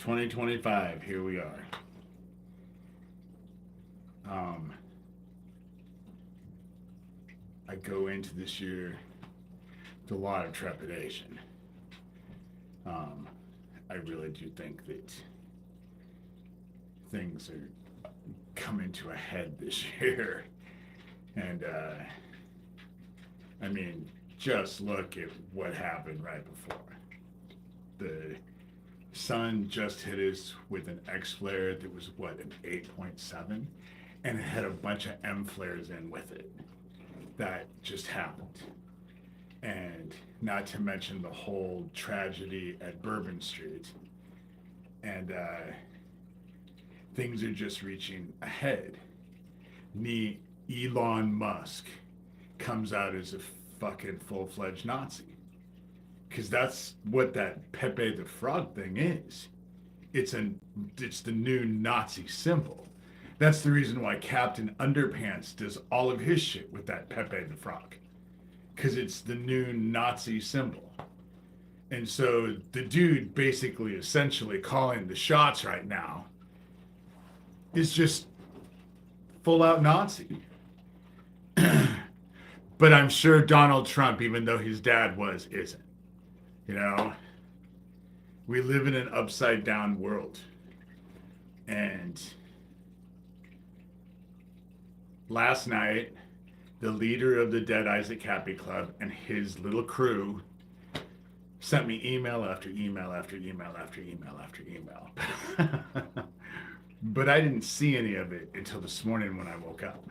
2025, here we are. I go into this year with a lot of trepidation. I really do think that things are coming to a head this year. And, I mean, just look at what happened right before. The sun just hit us with an X flare that was, what, an 8.7? And it had a bunch of M flares in with it. That just happened. And not to mention the whole tragedy at Bourbon Street. And things are just reaching ahead. Elon Musk comes out as a fucking full-fledged Nazi. Because that's what that Pepe the Frog thing is. It's the new Nazi symbol. That's the reason why Captain Underpants does all of his shit with that Pepe the Frog. Because it's the new Nazi symbol. And so the dude basically essentially calling the shots right now is just full out Nazi. But I'm sure Donald Trump, even though his dad was, isn't. You know? We live in an upside down world. And last night, the leader of the Dead Isaac Happy Club and his little crew sent me email after email after email after email after email. But I didn't see any of it until this morning when I woke up.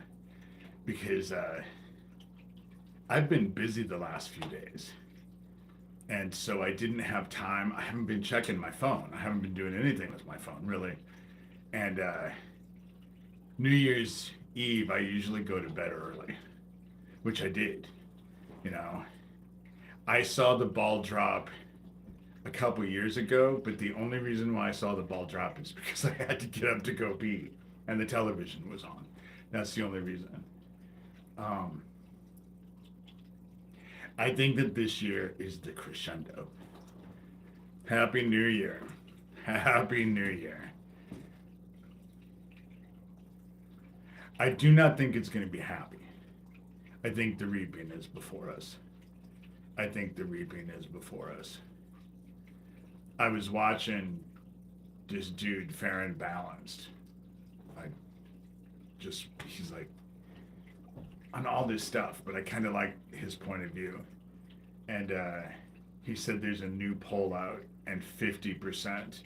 Because I've been busy the last few days. And so I didn't have time. I haven't been checking my phone. I haven't been doing anything with my phone, really. And New Year's Eve, I usually go to bed early, which I did. You know, I saw the ball drop a couple years ago, but the only reason why I saw the ball drop is because I had to get up to go pee, and the television was on. That's the only reason. I think that this year is the crescendo. Happy New Year. Happy New Year. I do not think it's going to be happy. I think the reaping is before us. I think the reaping is before us. I was watching this dude, Fair and Balanced. He's like, on all this stuff, but I kind of like his point of view. And he said there's a new poll out, and 50%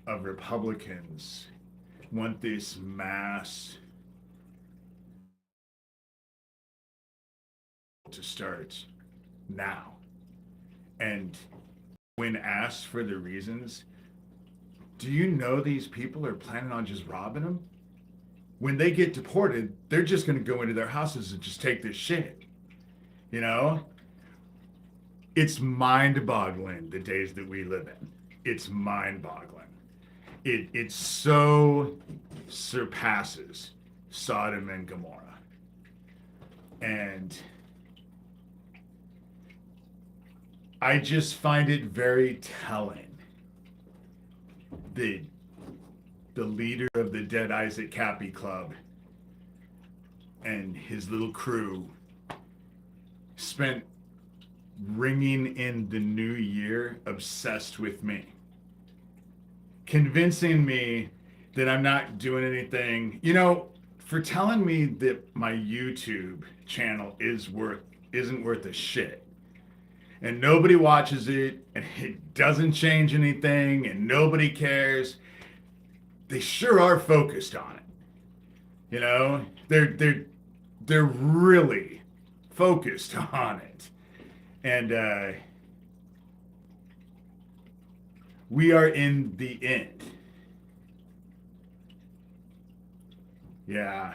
of Republicans want this mass to start now. And when asked for the reasons, do you know these people are planning on just robbing them? When they get deported, they're just going to go into their houses and just take this shit. You know? It's mind-boggling, the days that we live in. It's mind-boggling. It so surpasses Sodom and Gomorrah. And I just find it very telling that the leader of the Dead Isaac Happy Club and his little crew spent ringing in the new year obsessed with me, convincing me that I'm not doing anything, you know, for telling me that my YouTube channel isn't worth a shit, and nobody watches it, and it doesn't change anything, and nobody cares. They sure are focused on it. You know, they're really focused on it. And we are in the end. Yeah.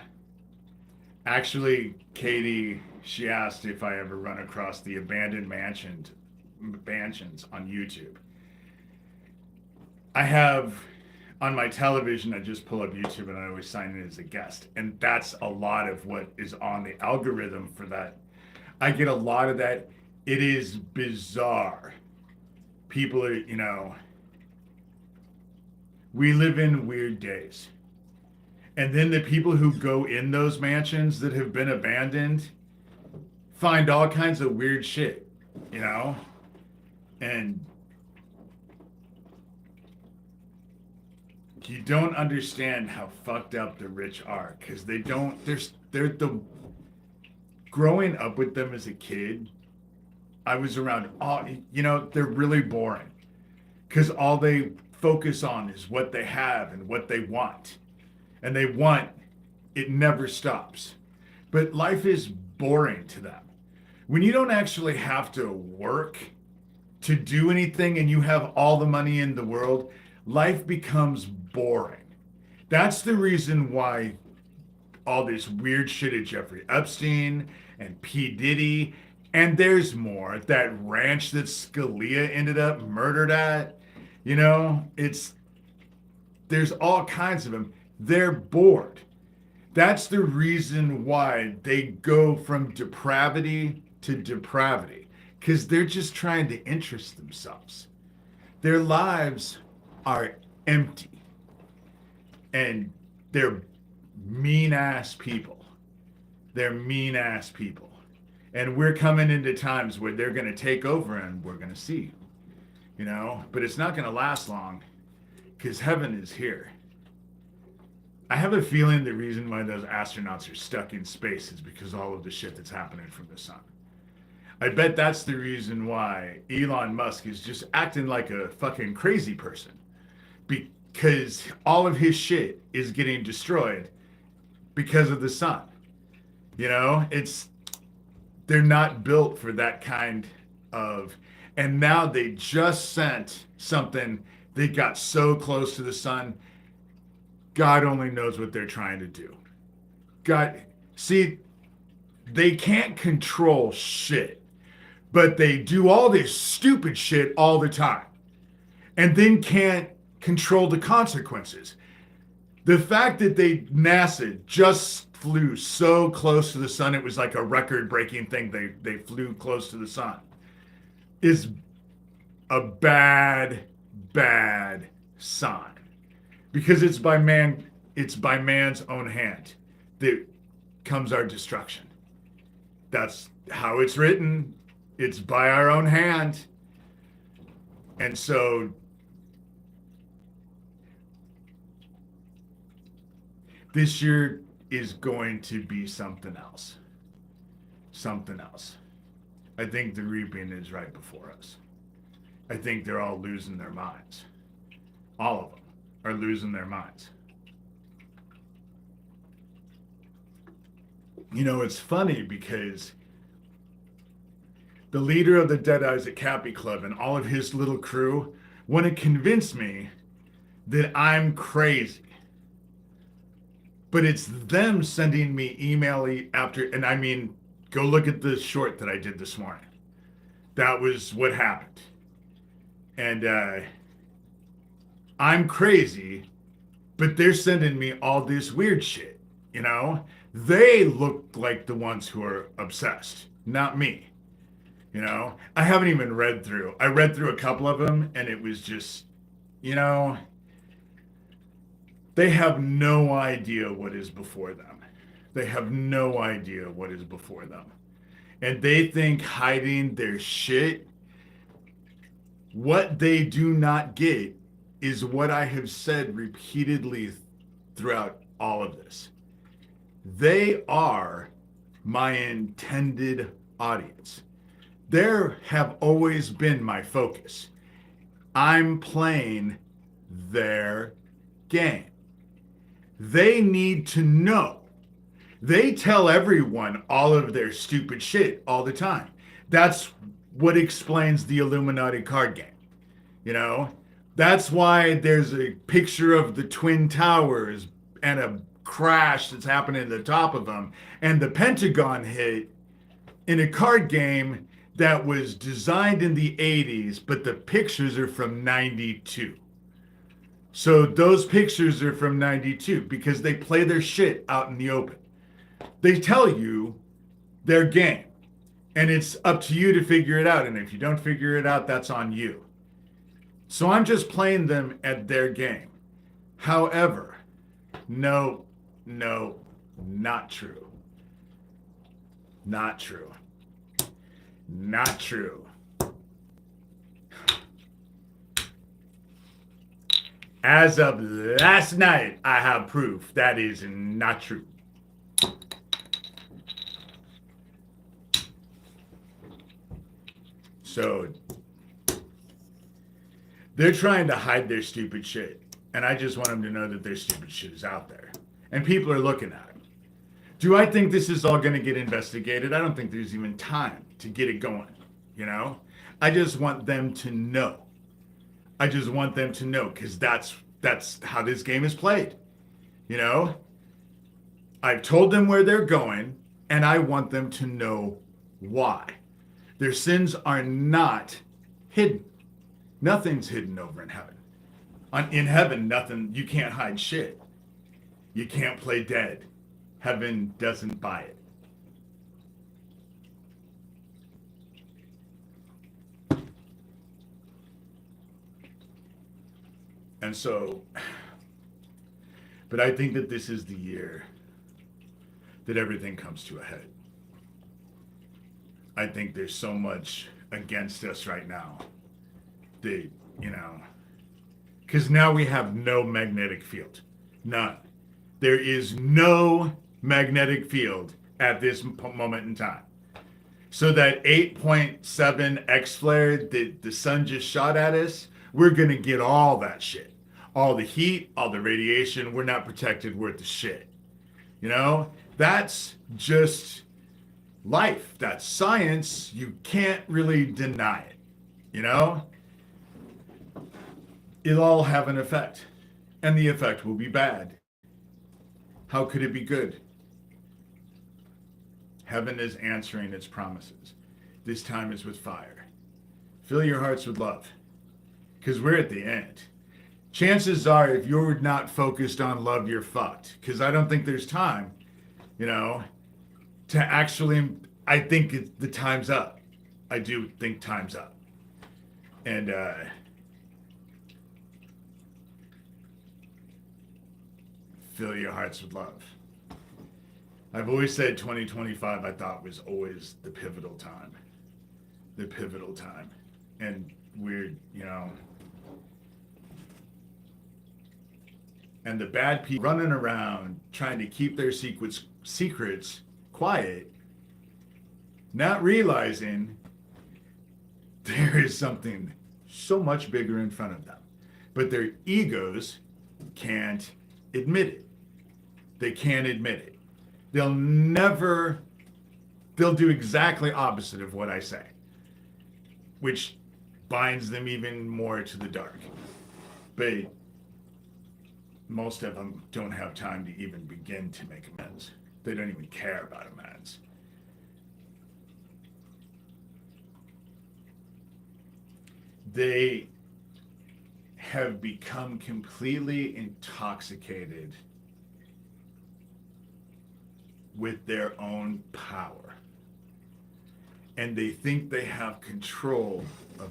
Actually, Katie, she asked if I ever run across the abandoned mansions on YouTube. I have, on my television, I just pull up YouTube and I always sign in as a guest. And that's a lot of what is on the algorithm for that. I get a lot of that. It is bizarre. People are, you know, We live in weird days. And then the people who go in those mansions that have been abandoned find all kinds of weird shit, you know? And you don't understand how fucked up the rich are, because they're the growing up with them as a kid. I was around they're really boring because all they focus on is what they have and what they want. And they want, it never stops. But life is boring to them. When you don't actually have to work to do anything and you have all the money in the world, life becomes boring. That's the reason why all this weird shit at Jeffrey Epstein and P. Diddy, and there's more, that ranch that Scalia ended up murdered at, there's all kinds of them. They're bored. That's the reason why they go from depravity to depravity, because they're just trying to interest themselves. Their lives are empty, and they're mean-ass people. They're mean-ass people. And we're coming into times where they're going to take over, and we're going to see, but it's not going to last long, because heaven is here. I have a feeling the reason why those astronauts are stuck in space is because all of the shit that's happening from the sun. I bet that's the reason why Elon Musk is just acting like a fucking crazy person, because all of his shit is getting destroyed because of the sun. They're not built for that kind of, and now they just sent something. They got so close to the sun. God only knows what they're trying to do. They can't control shit, but they do all this stupid shit all the time and then can't control the consequences. The fact that NASA just flew so close to the sun, it was like a record-breaking thing. They flew close to the sun, is a bad sign. Because it's by man's own hand that comes our destruction. That's how it's written. It's by our own hand. And so this year is going to be something else. Something else. I think the reaping is right before us. I think they're all losing their minds. All of them are losing their minds. It's funny because the leader of the Dead Eyes at Cappy Club and all of his little crew want to convince me that I'm crazy. But it's them sending me email after, and I mean, go look at the short that I did this morning. That was what happened. And I'm crazy, but they're sending me all this weird shit, They look like the ones who are obsessed, not me, I haven't even read through. I read through a couple of them, and it was just, they have no idea what is before them. They have no idea what is before them. And they think hiding their shit, what they do not get is what I have said repeatedly throughout all of this. They are my intended audience. They have always been my focus. I'm playing their game. They need to know. They tell everyone all of their stupid shit all the time. That's what explains the Illuminati card game. That's why there's a picture of the Twin Towers and a crash that's happening at the top of them, and the Pentagon hit in a card game that was designed in the 80s, but the pictures are from 92. So those pictures are from 92 because they play their shit out in the open. They tell you their game, and it's up to you to figure it out. And if you don't figure it out, that's on you. So I'm just playing them at their game. However, no, not true. Not true. Not true. As of last night, I have proof that is not true. So, they're trying to hide their stupid shit. And I just want them to know that their stupid shit is out there. And people are looking at it. Do I think this is all going to get investigated? I don't think there's even time to get it going. You know? I just want them to know. I just want them to know, because that's how this game is played. You know? I've told them where they're going, and I want them to know why. Their sins are not hidden. Nothing's hidden over in heaven. In heaven, nothing, you can't hide shit. You can't play dead. Heaven doesn't buy it. And so, but I think that this is the year that everything comes to a head. I think there's so much against us right now that, you know, because now we have no magnetic field. None. There is no magnetic field at this moment in time. So that 8.7 X flare that the sun just shot at us, we're going to get all that shit. All the heat, all the radiation, we're not protected worth the shit. You know? That's just life. That's science. You can't really deny it. You know? It'll all have an effect. And the effect will be bad. How could it be good? Heaven is answering its promises. This time is with fire. Fill your hearts with love. Because we're at the end. Chances are, if you're not focused on love, you're fucked. Because I don't think there's time, you know, to actually, I think the time's up. I do think time's up. And, fill your hearts with love. I've always said 2025 I thought was always the pivotal time. The pivotal time. And we're, you know, and the bad people running around trying to keep their secrets quiet, not realizing there is something so much bigger in front of them. But their egos can't admit it. They can't admit it. They'll do exactly opposite of what I say, which binds them even more to the dark. But most of them don't have time to even begin to make amends. They don't even care about amends. They have become completely intoxicated with their own power. And they think they have control of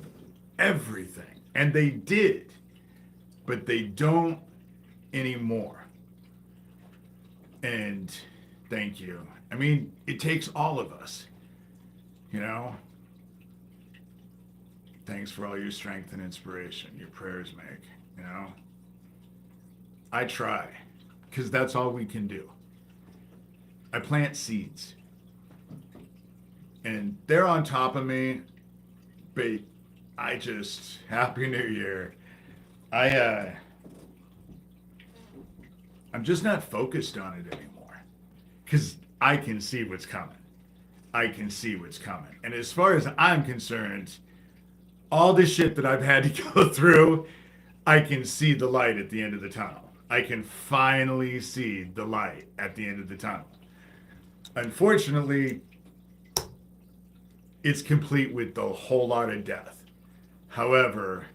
everything. And they did. But they don't anymore. And thank you. I mean, it takes all of us, you know? Thanks for all your strength and inspiration your prayers make, you know? I try, because that's all we can do. I plant seeds. And they're on top of me, but I just, Happy New Year. I'm just not focused on it anymore. Because I can see what's coming. I can see what's coming. And as far as I'm concerned, all the shit that I've had to go through, I can see the light at the end of the tunnel. I can finally see the light at the end of the tunnel. Unfortunately, it's complete with a whole lot of death. However,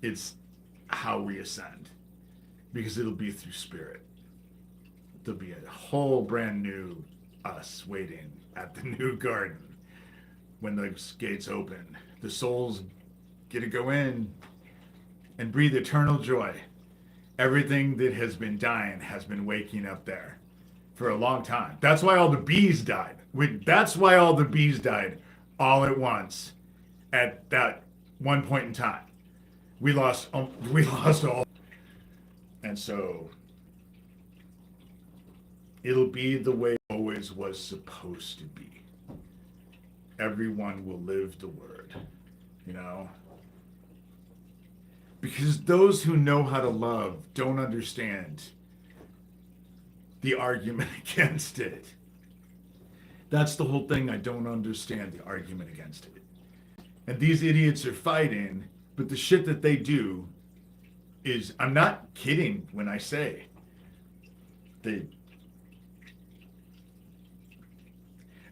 it's how we ascend. Because it'll be through spirit. There'll be a whole brand new us waiting at the new garden. When those gates open, the souls get to go in and breathe eternal joy. Everything that has been dying has been waking up there for a long time. That's why all the bees died. That's why all the bees died all at once at that one point in time. We lost all. And so it'll be the way it always was supposed to be. Everyone will live the word, you know? Because those who know how to love don't understand the argument against it. That's the whole thing. I don't understand the argument against it. And these idiots are fighting, but the shit that they do is, I'm not kidding when I say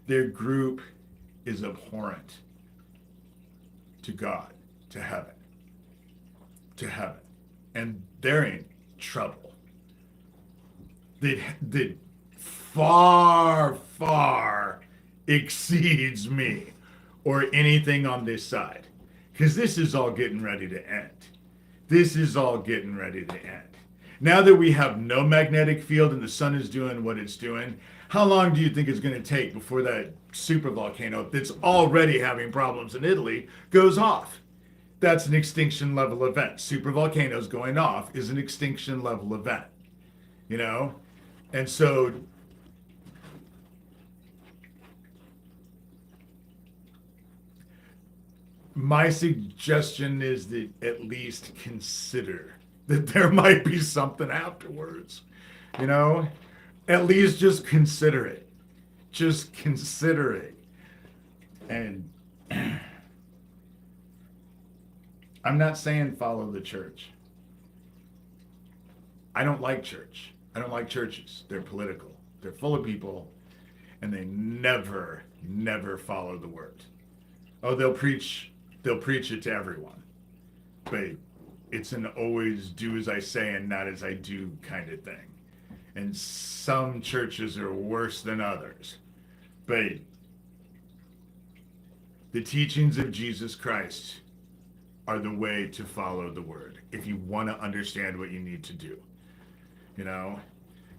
their group is abhorrent to God, to heaven, and they're in trouble. That far, far exceeds me or anything on this side, because this is all getting ready to end. This is all getting ready to end. Now that we have no magnetic field and the sun is doing what it's doing, how long do you think it's going to take before that super volcano that's already having problems in Italy goes off? That's an extinction level event. Super volcanoes going off is an extinction level event, you know? And so my suggestion is that at least consider that there might be something afterwards, you know? At least just consider it. Just consider it. And I'm not saying follow the church. I don't like church. I don't like churches. They're political. They're full of people, and they never, never follow the word. Oh, they'll preach it to everyone. But it's an always do as I say and not as I do kind of thing. And some churches are worse than others. But the teachings of Jesus Christ are the way to follow the word if you want to understand what you need to do. You know,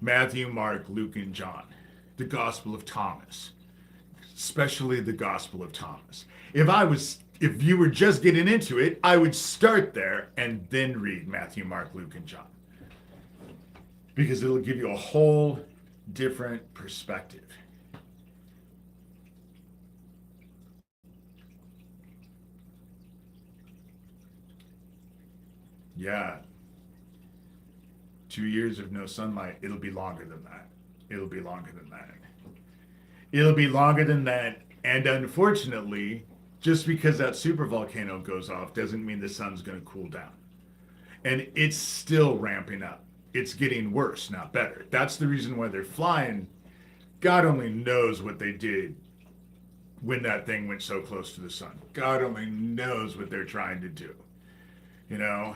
Matthew, Mark, Luke, and John, the Gospel of Thomas, especially the Gospel of Thomas. If you were just getting into it, I would start there and then read Matthew, Mark, Luke, and John, because it'll give you a whole different perspective. Yeah. 2 years of no sunlight, it'll be longer than that. It'll be longer than that. It'll be longer than that. And unfortunately, just because that supervolcano goes off doesn't mean the sun's going to cool down. And it's still ramping up. It's getting worse, not better. That's the reason why they're flying. God only knows what they did when that thing went so close to the sun. God only knows what they're trying to do. You know?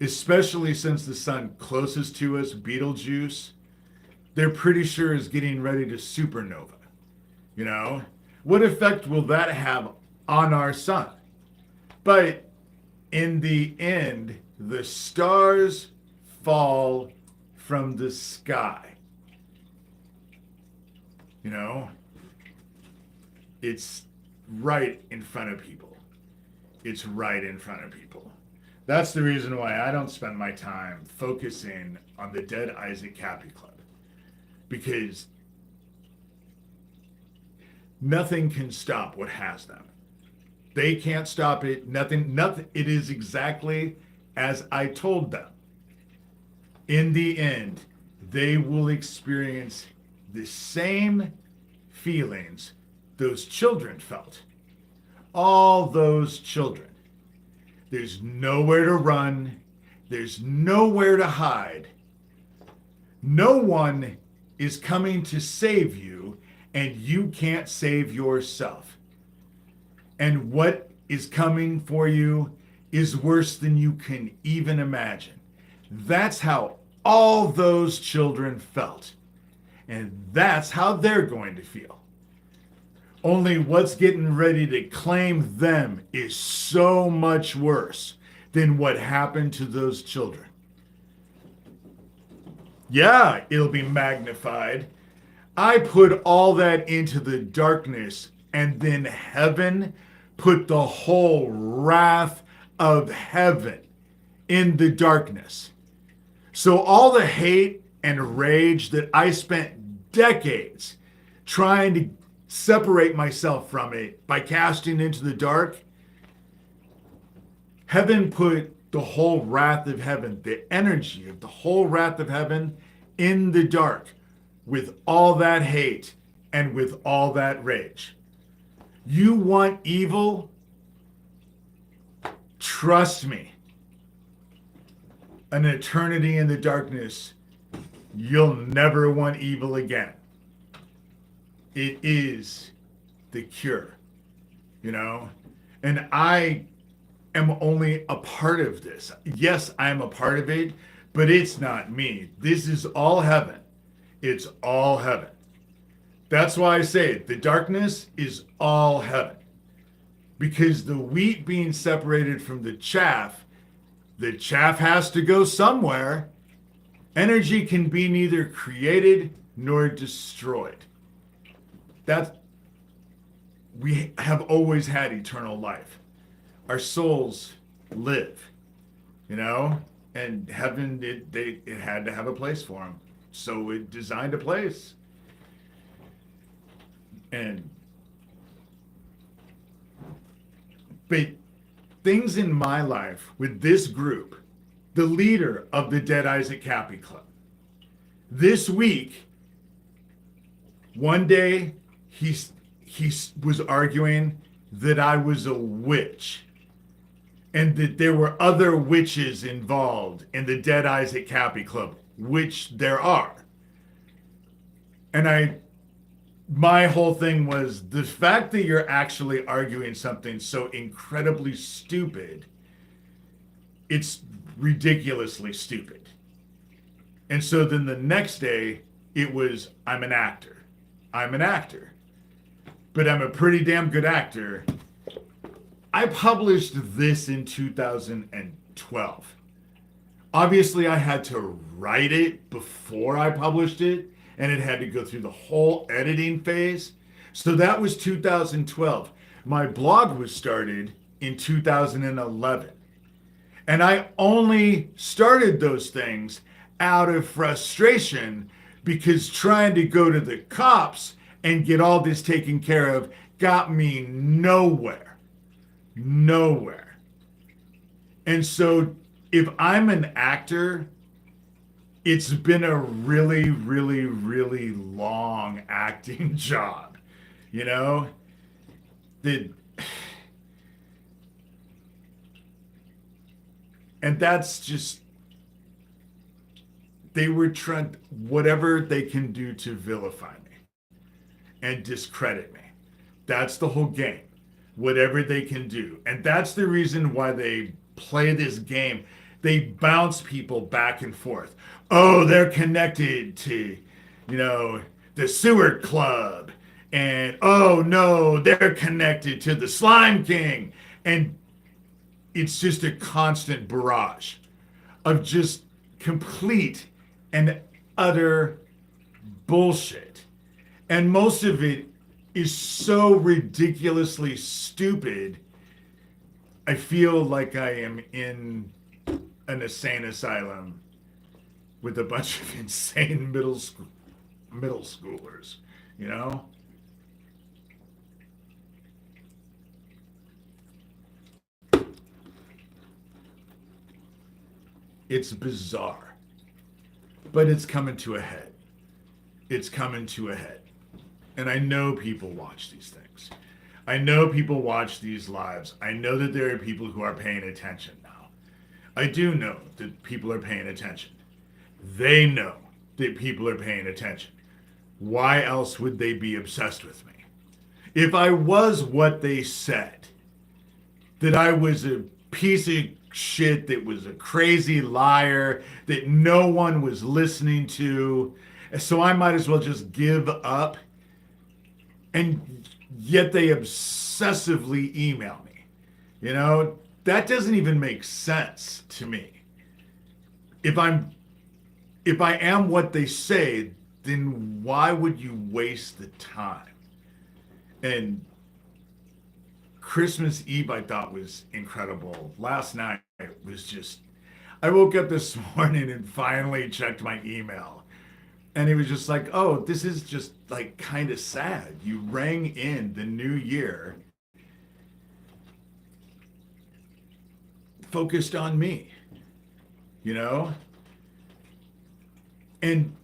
Especially since the sun closest to us, Betelgeuse, they're pretty sure is getting ready to supernova. You know? What effect will that have on our sun? But in the end, the stars fall from the sky. You know? It's right in front of people. It's right in front of people. That's the reason why I don't spend my time focusing on the Dead Isaac Cappy Club. Because nothing can stop what has them. They can't stop it. Nothing. It is exactly as I told them. In the end, they will experience the same feelings those children felt. All those children. There's nowhere to run. There's nowhere to hide. No one is coming to save you, and you can't save yourself. And what is coming for you is worse than you can even imagine. That's how all those children felt. And that's how they're going to feel. Only what's getting ready to claim them is so much worse. then what happened to those children? Yeah, it'll be magnified. I put all that into the darkness, and then heaven put the whole wrath of heaven in the darkness. So all the hate and rage that I spent decades trying to separate myself from it by casting into the dark, heaven put the whole wrath of heaven, the energy of the whole wrath of heaven in the dark with all that hate and with all that rage. You want evil? Trust me. An eternity in the darkness, you'll never want evil again. It is the cure, you know? And I am only a part of this. Yes, I'm a part of it, but it's not me. This is all heaven. It's all heaven. That's why I say the darkness is all heaven. Because the wheat being separated from the chaff has to go somewhere. Energy can be neither created nor destroyed. We have always had eternal life. Our souls live, you know, and heaven, it had to have a place for them. So it designed a place. But things in my life with this group, the leader of the Dead Isaac Cappy Club, this week, one day he was arguing that I was a witch and that there were other witches involved in the Dead Isaac Cappy Club, which there are. And my whole thing was the fact that you're actually arguing something so incredibly stupid, it's ridiculously stupid. And so then the next day it was, I'm an actor. But I'm a pretty damn good actor. I published this in 2012. Obviously, I had to write it before I published it, and it had to go through the whole editing phase. So that was 2012. My blog was started in 2011. And I only started those things out of frustration because trying to go to the cops and get all this taken care of got me nowhere. Nowhere. And so if I'm an actor, it's been a really, really, really long acting job, you know? And that's just, they were trying whatever they can do to vilify me and discredit me. That's the whole game. Whatever they can do. And that's the reason why they play this game. They bounce people back and forth. Oh, they're connected to, you know, the sewer club. And oh no, they're connected to the Slime King. And it's just a constant barrage of just complete and utter bullshit. And most of it is so ridiculously stupid. I feel like I am in an insane asylum with a bunch of insane middle schoolers, you know? It's bizarre, but it's coming to a head. It's coming to a head. And I know people watch these things. I know people watch these lives. I know that there are people who are paying attention now. I do know that people are paying attention. They know that people are paying attention. Why else would they be obsessed with me? If I was what they said, that I was a piece of shit, that was a crazy liar, that no one was listening to, so I might as well just give up. And yet they obsessively email me, you know, that doesn't even make sense to me. If I am what they say, then why would you waste the time? And Christmas Eve I thought was incredible. Last night was just, I woke up this morning and finally checked my email. And it was just like, oh, this is just like kind of sad. You rang in the new year focused on me, you know? And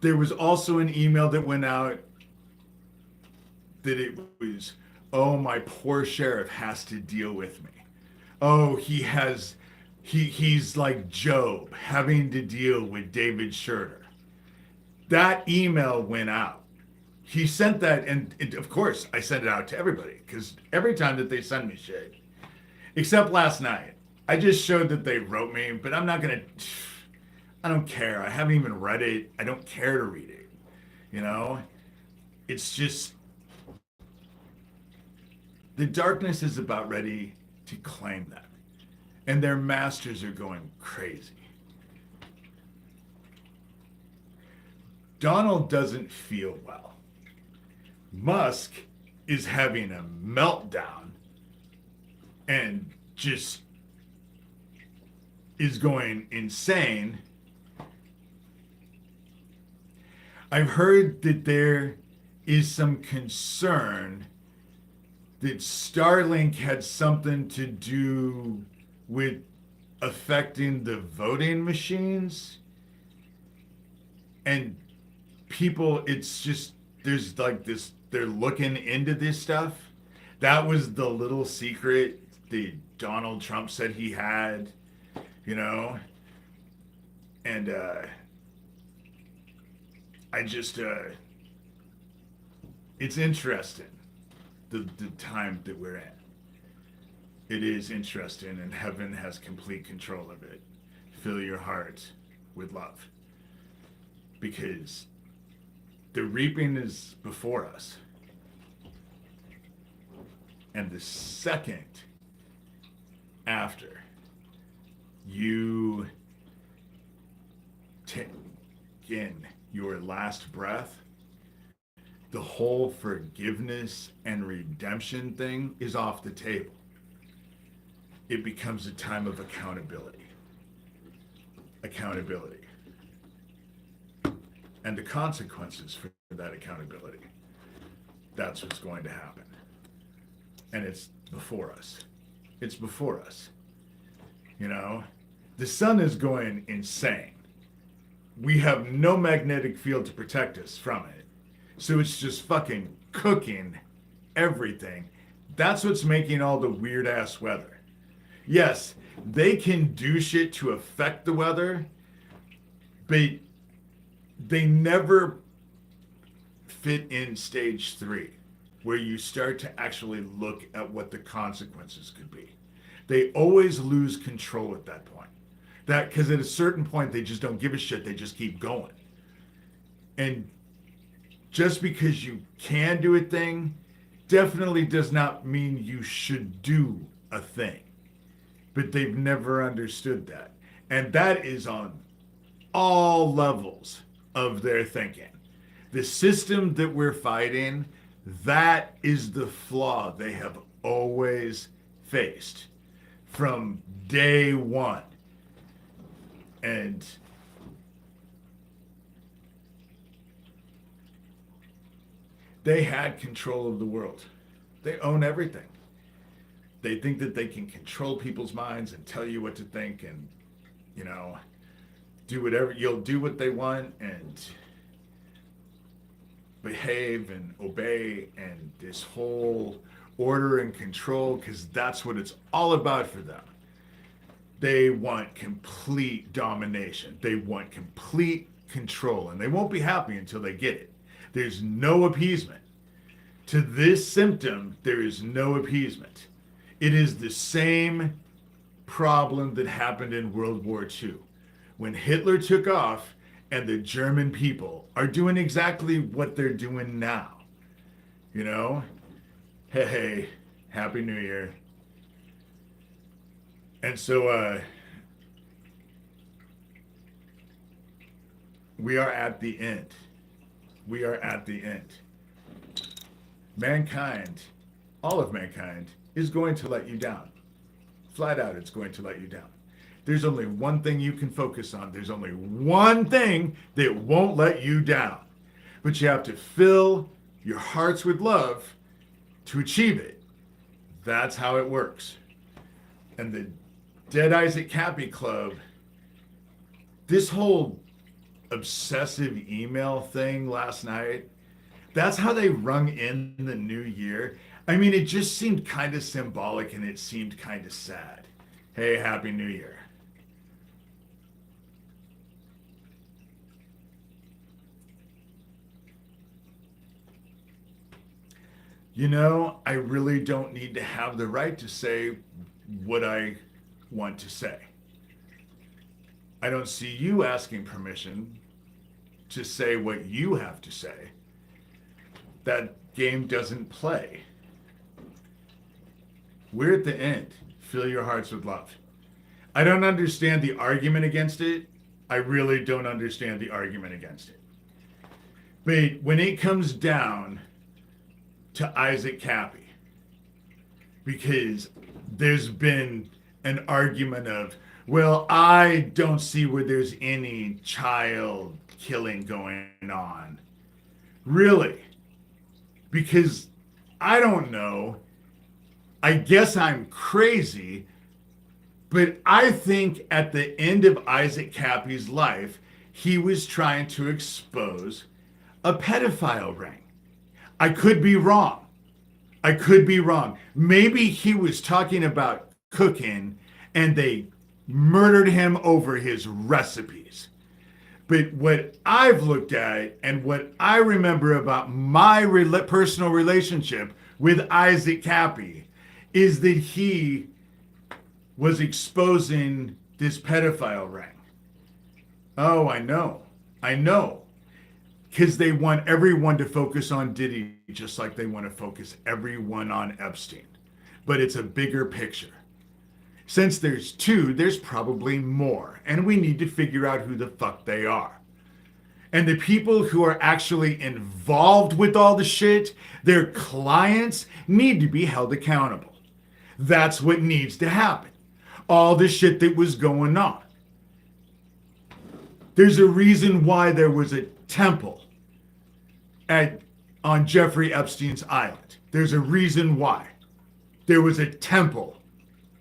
there was also an email that went out that it was, oh, my poor sheriff has to deal with me. Oh, he's like Job having to deal with David Shurter. That email went out. He sent that, and of course, I sent it out to everybody because every time that they send me shit, except last night, I just showed that they wrote me, but I'm not gonna. I don't care. I haven't even read it. I don't care to read it. You know, it's just the darkness is about ready to claim them, and their masters are going crazy. Donald doesn't feel well. Musk is having a meltdown and just is going insane. I've heard that there is some concern that Starlink had something to do with affecting the voting machines. And people, it's just, there's like this, they're looking into this stuff. That was the little secret that Donald Trump said he had, you know? And I just, it's interesting, the time that we're in. It is interesting, and heaven has complete control of it. Fill your heart with love. Because the reaping is before us. And the second after you take in your last breath, the whole forgiveness and redemption thing is off the table. It becomes a time of accountability. Accountability. And the consequences for that accountability. That's what's going to happen. And it's before us. It's before us. You know, the sun is going insane. We have no magnetic field to protect us from it. So it's just fucking cooking everything. That's what's making all the weird ass weather. Yes, they can do shit to affect the weather, but they never fit in stage 3, where you start to actually look at what the consequences could be. They always lose control at that point. That because at a certain point they just don't give a shit. They just keep going. And just because you can do a thing definitely does not mean you should do a thing. But they've never understood that. And that is on all levels of their thinking. The system that we're fighting, that is the flaw they have always faced from day one. And they had control of the world. They own everything. They think that they can control people's minds and tell you what to think and, you know, do whatever. You'll do what they want and behave and obey and this whole order and control, because that's what it's all about for them. They want complete domination. They want complete control, and they won't be happy until they get it. There's no appeasement. To this symptom, there is no appeasement. It is the same problem that happened in World War II. When Hitler took off, and the German people are doing exactly what they're doing now. You know? Hey, Happy New Year. And so we are at the end. We are at the end. Mankind, all of mankind, is going to let you down. Flat out, it's going to let you down. There's only one thing you can focus on. There's only one thing that won't let you down. But you have to fill your hearts with love to achieve it. That's how it works. And the Dead Isaac Cappy Club, this whole obsessive email thing last night, that's how they rung in the new year. I mean, it just seemed kind of symbolic and it seemed kind of sad. Hey, Happy New Year. You know, I really don't need to have the right to say what I want to say. I don't see you asking permission to say what you have to say. That game doesn't play. We're at the end. Fill your hearts with love. I don't understand the argument against it. I really don't understand the argument against it. But when it comes down to Isaac Cappy, because there's been an argument of, well, I don't see where there's any child killing going on. Really? Because I don't know. I guess I'm crazy, but I think at the end of Isaac Cappy's life, he was trying to expose a pedophile ring. I could be wrong. I could be wrong. Maybe he was talking about cooking and they murdered him over his recipes. But what I've looked at and what I remember about my personal relationship with Isaac Cappy is that he was exposing this pedophile ring. Oh, I know. Because they want everyone to focus on Diddy just like they want to focus everyone on Epstein. But it's a bigger picture. Since there's two, there's probably more. And we need to figure out who the fuck they are. And the people who are actually involved with all the shit, their clients, need to be held accountable. That's what needs to happen. All the shit that was going on. There's a reason why there was a temple on Jeffrey Epstein's island. There's a reason why. There was a temple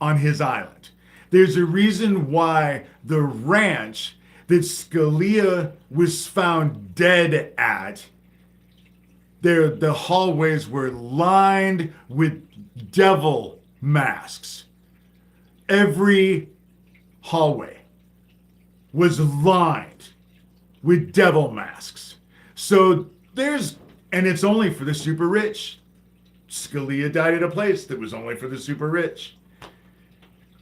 on his island. There's a reason why the ranch that Scalia was found dead at, the hallways were lined with devil masks. Every hallway was lined with devil masks. So and it's only for the super rich. Scalia died at a place that was only for the super rich.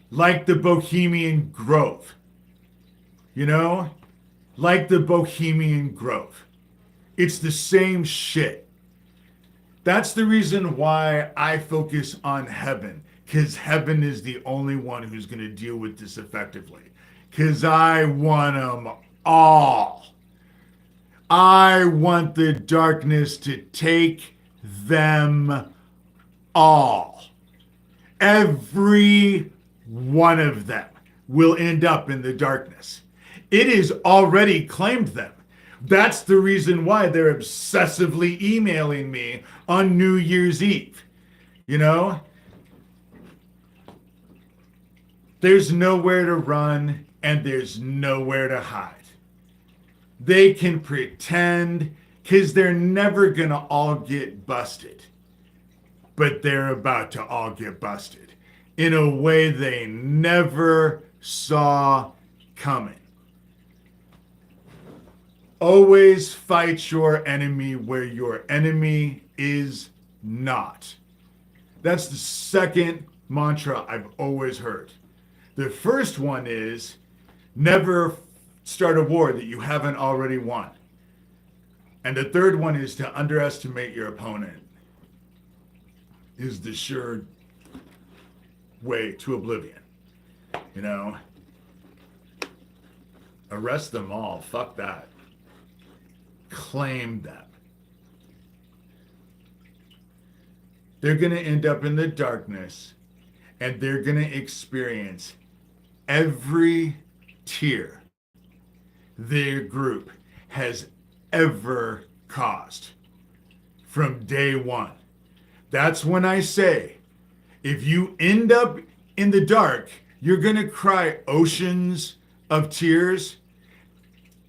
Like the Bohemian Grove. You know? Like the Bohemian Grove. It's the same shit. That's the reason why I focus on heaven. Because heaven is the only one who's going to deal with this effectively. Because I want them all. I want the darkness to take them all. Every one of them will end up in the darkness. It has already claimed them. That's the reason why they're obsessively emailing me on New Year's Eve. You know? There's nowhere to run and there's nowhere to hide. They can pretend because they're never going to all get busted. But they're about to all get busted in a way they never saw coming. Always fight your enemy where your enemy is not. That's the second mantra I've always heard. The first one is never start a war that you haven't already won. And the third one is to underestimate your opponent is the sure way to oblivion. You know, arrest them all. Fuck that. Claim them. They're going to end up in the darkness, and they're going to experience every tear their group has ever caused from day one. That's when I say, if you end up in the dark, you're going to cry oceans of tears.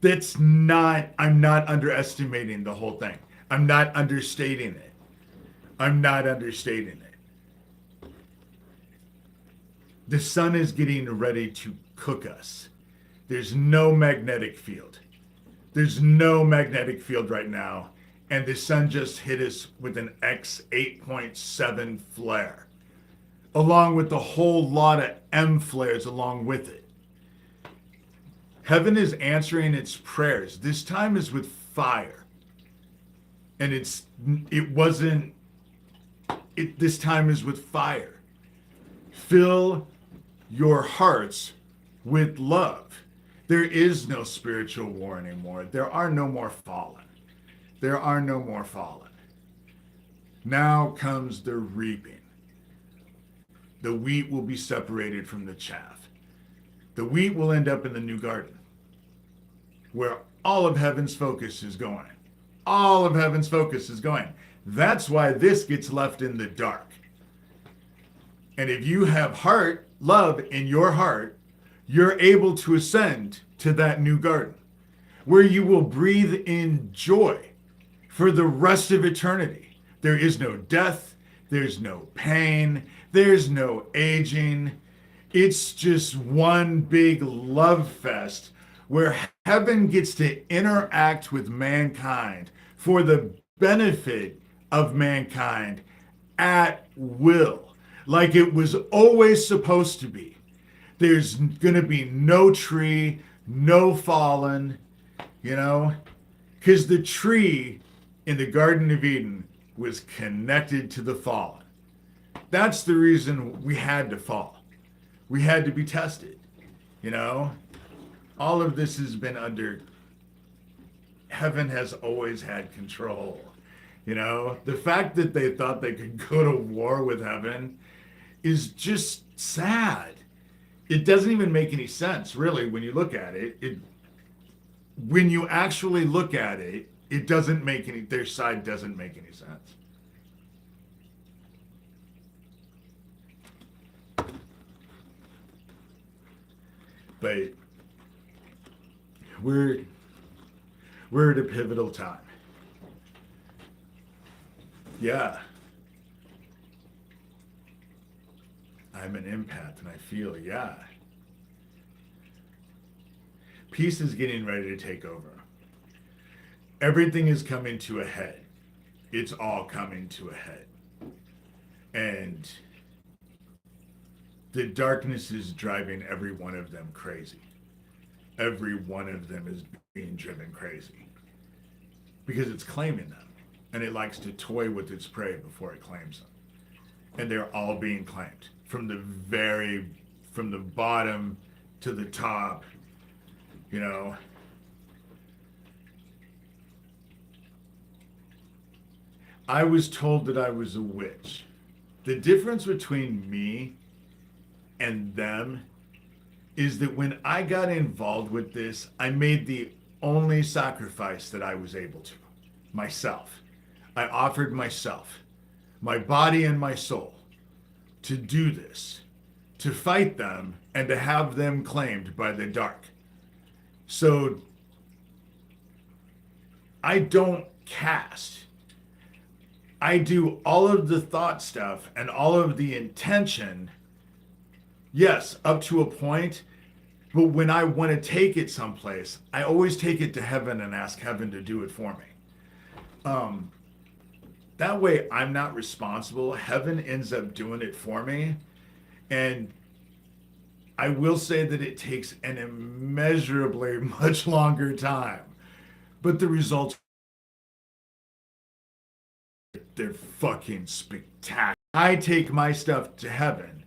I'm not underestimating the whole thing. I'm not understating it. The sun is getting ready to cook us. There's no magnetic field. Right now. And the sun just hit us with an X 8.7 flare, along with a whole lot of M flares along with it. Heaven is answering its prayers. This time is with fire. And this time is with fire. Fill your hearts with love. There is no spiritual war anymore. There are no more fallen. Now comes the reaping. The wheat will be separated from the chaff. The wheat will end up in the new garden, where all of heaven's focus is going. That's why this gets left in the dark. And if you have love in your heart, you're able to ascend to that new garden, where you will breathe in joy for the rest of eternity. There is no death, there's no pain, there's no aging. It's just one big love fest where heaven gets to interact with mankind for the benefit of mankind at will, like it was always supposed to be. There's going to be no tree, no fallen, because the tree in the Garden of Eden was connected to the fallen. That's the reason we had to fall. We had to be tested, All of this has been heaven has always had control, The fact that they thought they could go to war with heaven is just sad. It doesn't even make any sense, really, when you look at it. When you actually look at it, their side doesn't make any sense. But we're at a pivotal time. Yeah. I'm an empath and I feel, yeah. Peace is getting ready to take over. Everything is coming to a head. It's all coming to a head. And the darkness is driving every one of them crazy. Every one of them is being driven crazy. Because it's claiming them. And it likes to toy with its prey before it claims them. And they're all being claimed. From the bottom to the top, I was told that I was a witch. The difference between me and them is that when I got involved with this, I made the only sacrifice that I was able to. Myself. I offered myself, my body and my soul, to do this, to fight them and to have them claimed by the dark. So I don't cast. I do all of the thought stuff and all of the intention, yes, up to a point, but when I want to take it someplace, I always take it to heaven and ask heaven to do it for me. That way I'm not responsible. Heaven ends up doing it for me. And I will say that it takes an immeasurably much longer time, but the results, they're fucking spectacular. I take my stuff to heaven.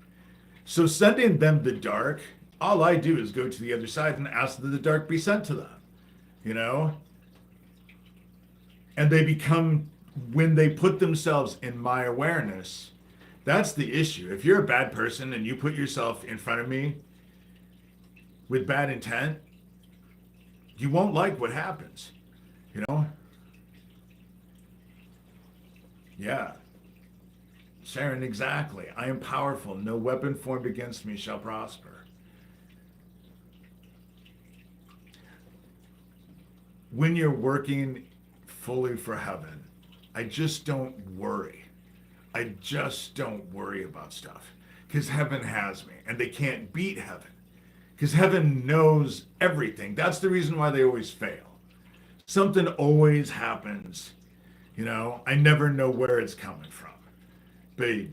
So sending them the dark All I do is go to the other side and ask that the dark be sent to them, you know? And they become, when they put themselves in my awareness, that's the issue. If you're a bad person and you put yourself in front of me with bad intent, you won't like what happens, you know? Yeah. Sharon, exactly. I am powerful. No weapon formed against me shall prosper. When you're working fully for heaven, I just don't worry. I just don't worry about stuff because heaven has me and they can't beat heaven because heaven knows everything. That's the reason why they always fail. Something always happens, you know, I never know where it's coming from. But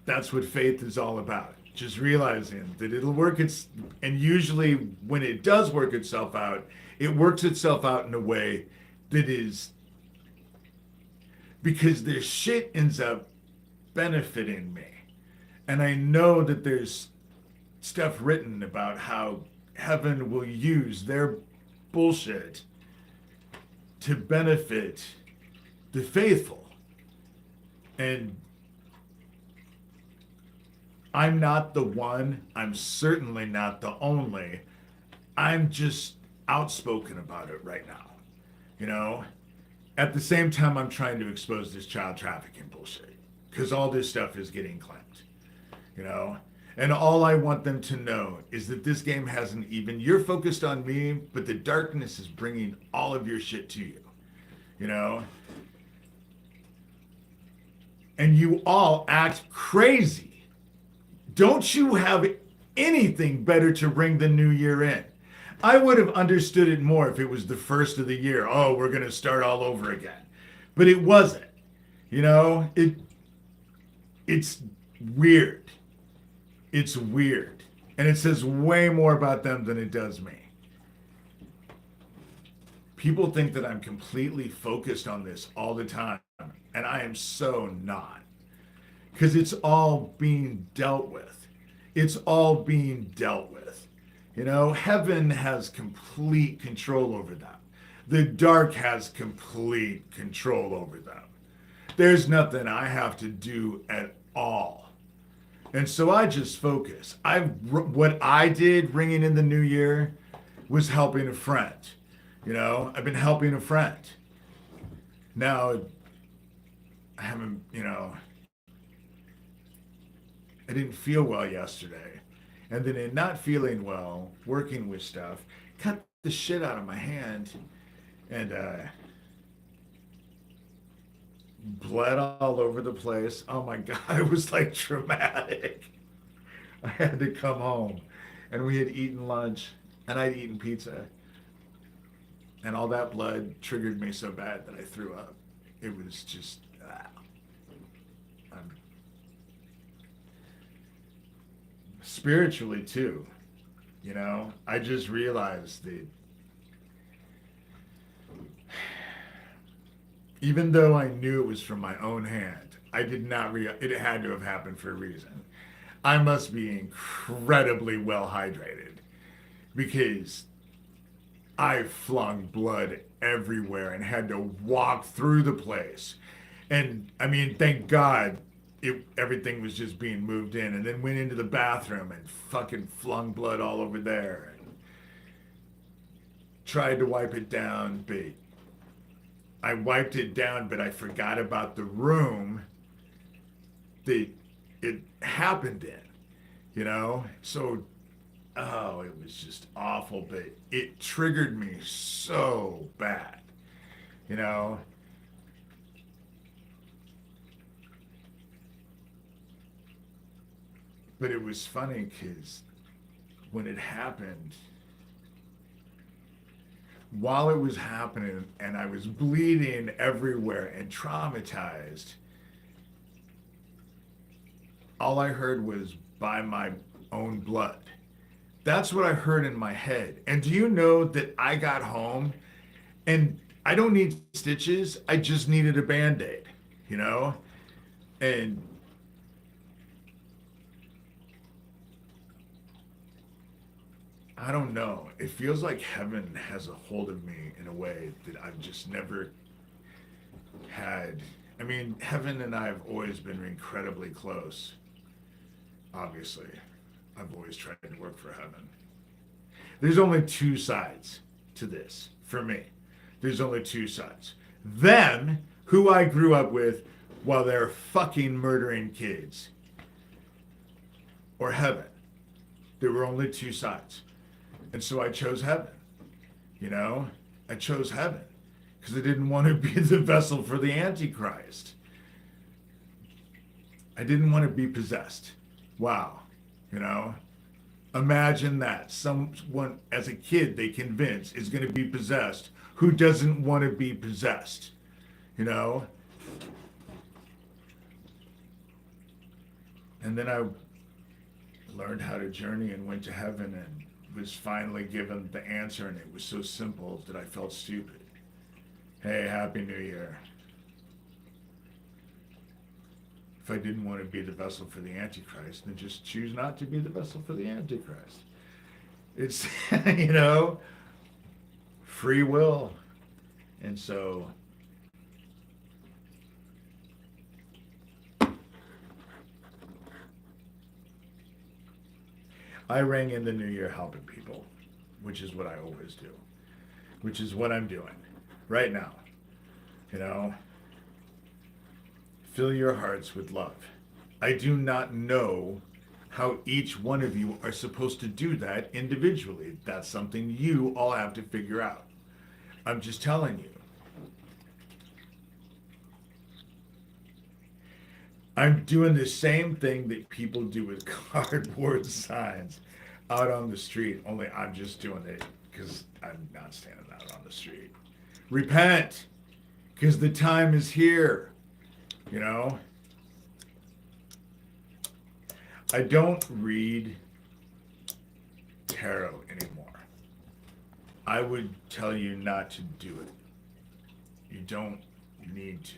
that's what faith is all about. Just realizing that it'll work and usually when it does work itself out, it works itself out in a way that is because their shit ends up benefiting me. And I know that there's stuff written about how heaven will use their bullshit to benefit the faithful. And I'm not the one. I'm certainly not the only. I'm just outspoken about it right now. You know? At the same time, I'm trying to expose this child trafficking bullshit. Because all this stuff is getting claimed. You know? And all I want them to know is that this game hasn't even... You're focused on me, but the darkness is bringing all of your shit to you. You know? And you all act crazy. Don't you have anything better to ring the new year in? I would have understood it more if it was the first of the year. Oh, we're going to start all over again. But it wasn't. You know, it's weird. It's weird. And it says way more about them than it does me. People think that I'm completely focused on this all the time. And I am so not. Because it's all being dealt with. It's all being dealt with. You know, heaven has complete control over them. The dark has complete control over them. There's nothing I have to do at all. And so I just focus. What I did ringing in the new year was helping a friend. You know, I've been helping a friend. Now, I haven't, you know, I didn't feel well yesterday. And then in not feeling well, working with stuff, cut the shit out of my hand and bled all over the place. Oh my God, it was like traumatic. I had to come home and we had eaten lunch and I'd eaten pizza. And all that blood triggered me so bad that I threw up. It was just, spiritually too, you know, I just realized that even though I knew it was from my own hand, I did not it had to have happened for a reason. I must be incredibly well hydrated because I flung blood everywhere and had to walk through the place. And I mean, thank God everything was just being moved in, and then went into the bathroom and fucking flung blood all over there and tried to wipe it down, but I wiped it down, but I forgot about the room that it happened in, you know? So, oh, it was just awful, but it triggered me so bad, you know? But it was funny because when it happened, while it was happening and I was bleeding everywhere and traumatized, all I heard was by my own blood. That's what I heard in my head. And do you know that I got home and I don't need stitches. I just needed a Band-Aid, you know? And I don't know. It feels like heaven has a hold of me in a way that I've just never had. I mean, heaven and I have always been incredibly close. Obviously, I've always tried to work for heaven. There's only two sides to this for me. There's only two sides. Them, who I grew up with while they're fucking murdering kids, or heaven. There were only two sides. And so I chose heaven. You know, I chose heaven because I didn't want to be the vessel for the Antichrist. I didn't want to be possessed. Wow. You know, imagine that someone as a kid they convince is going to be possessed who doesn't want to be possessed. You know? And then I learned how to journey and went to heaven and was finally given the answer, and it was so simple that I felt stupid. Hey, Happy New Year. If I didn't want to be the vessel for the Antichrist, then just choose not to be the vessel for the Antichrist. It's, you know, free will. And so I rang in the new year helping people, which is what I always do, which is what I'm doing right now. You know, fill your hearts with love. I do not know how each one of you are supposed to do that individually. That's something you all have to figure out. I'm just telling you. I'm doing the same thing that people do with cardboard signs out on the street, only I'm just doing it because I'm not standing out on the street. Repent, because the time is here, you know? I don't read tarot anymore. I would tell you not to do it. You don't need to.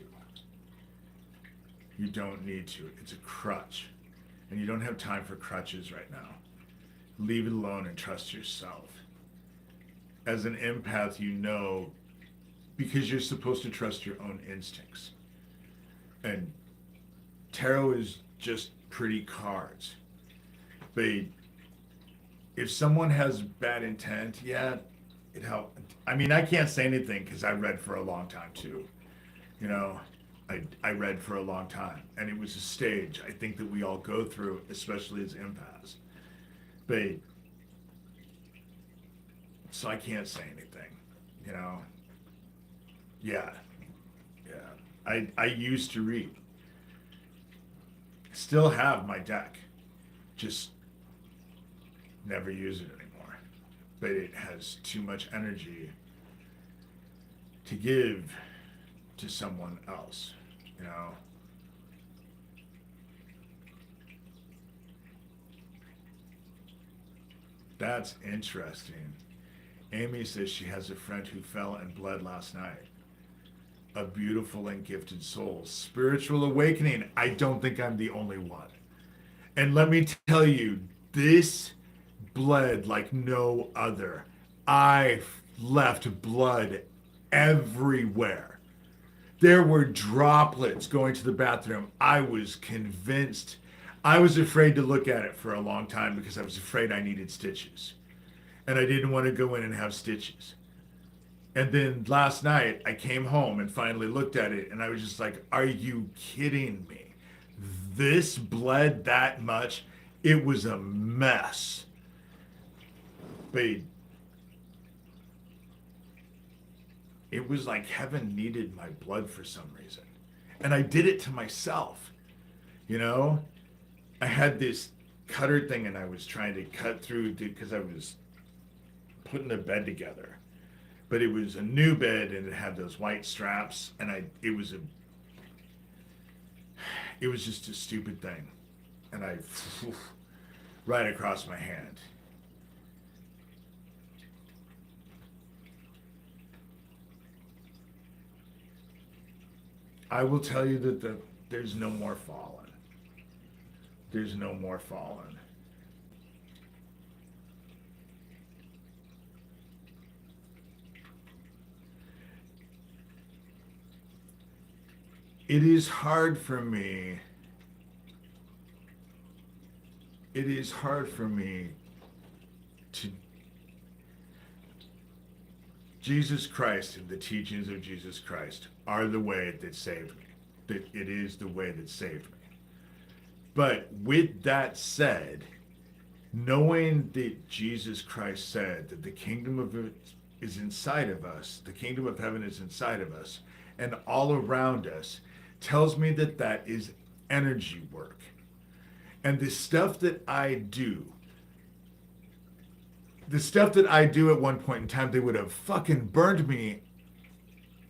You don't need to. It's a crutch. And you don't have time for crutches right now. Leave it alone and trust yourself. As an empath, you know, because you're supposed to trust your own instincts. And tarot is just pretty cards. But if someone has bad intent, yeah, it helps. I mean, I can't say anything because I read for a long time too. You know, I read for a long time, and it was a stage I think that we all go through, especially as empaths. But so I can't say anything, you know. Yeah. I used to read. Still have my deck, just never use it anymore. But it has too much energy to give to someone else, you know. That's interesting. Amy says she has a friend who fell and bled last night. A beautiful and gifted soul. Spiritual awakening. I don't think I'm the only one. And let me tell you, this bled like no other. I left blood everywhere. There were droplets going to the bathroom. I was convinced. I was afraid to look at it for a long time because I was afraid I needed stitches. And I didn't want to go in and have stitches. And then last night I came home and finally looked at it and I was just like, are you kidding me? This bled that much? It was a mess. But it was like heaven needed my blood for some reason. And I did it to myself. You know? I had this cutter thing and I was trying to cut through because I was putting the bed together. But it was a new bed and it had those white straps and it was just a stupid thing. And right across my hand. I will tell you that there's no more fallen. There's no more fallen. it is hard for me. It is hard for me to Jesus Christ and the teachings of Jesus Christ are the way that saved me. That it is the way that saved me. But with that said, knowing that Jesus Christ said that the kingdom of it is inside of us, the kingdom of heaven is inside of us, and all around us, tells me that that is energy work. And the stuff that I do at one point in time, they would have fucking burned me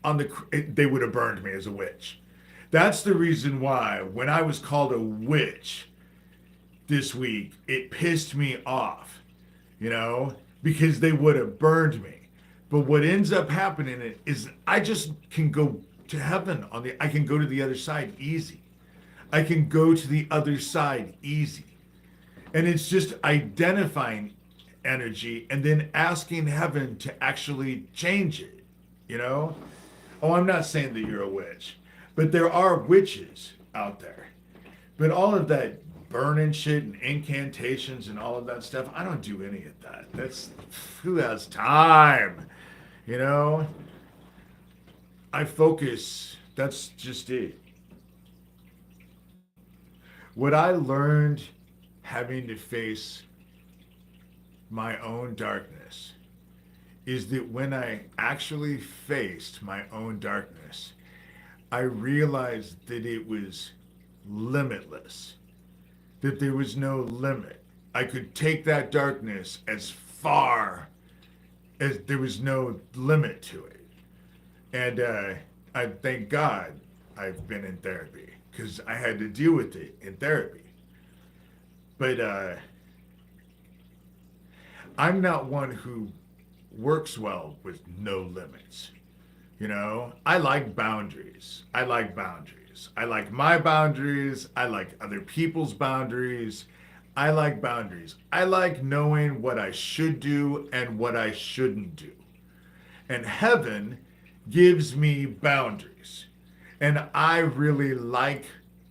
they would have burned me as a witch. That's the reason why when I was called a witch this week, it pissed me off, because they would have burned me. But what ends up happening is I just can go to heaven I can go to the other side easy. I can go to the other side easy. And it's just identifying energy and then asking heaven to actually change it, Oh, I'm not saying that you're a witch, but there are witches out there. But all of that burning shit and incantations and all of that stuff, I don't do any of that. Who has time? I focus. That's just it. What I learned having to face my own darkness is that when I actually faced my own darkness, I realized that it was limitless, that there was no limit. I could take that darkness as far as there was no limit to it. And I thank God I've been in therapy because I had to deal with it in therapy. But I'm not one who works well with no limits. I like boundaries. I like my boundaries. I like other people's boundaries. I like boundaries. I like knowing what I should do and what I shouldn't do. And heaven gives me boundaries. And I really like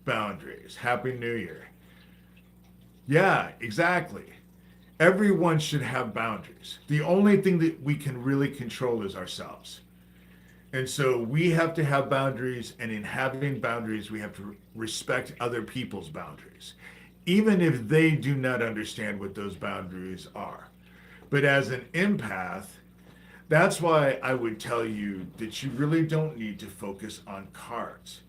boundaries. Happy New Year. Yeah, exactly. Everyone should have boundaries. The only thing that we can really control is ourselves. And so we have to have boundaries, and in having boundaries, we have to respect other people's boundaries, even if they do not understand what those boundaries are. But as an empath, that's why I would tell you that you really don't need to focus on cards.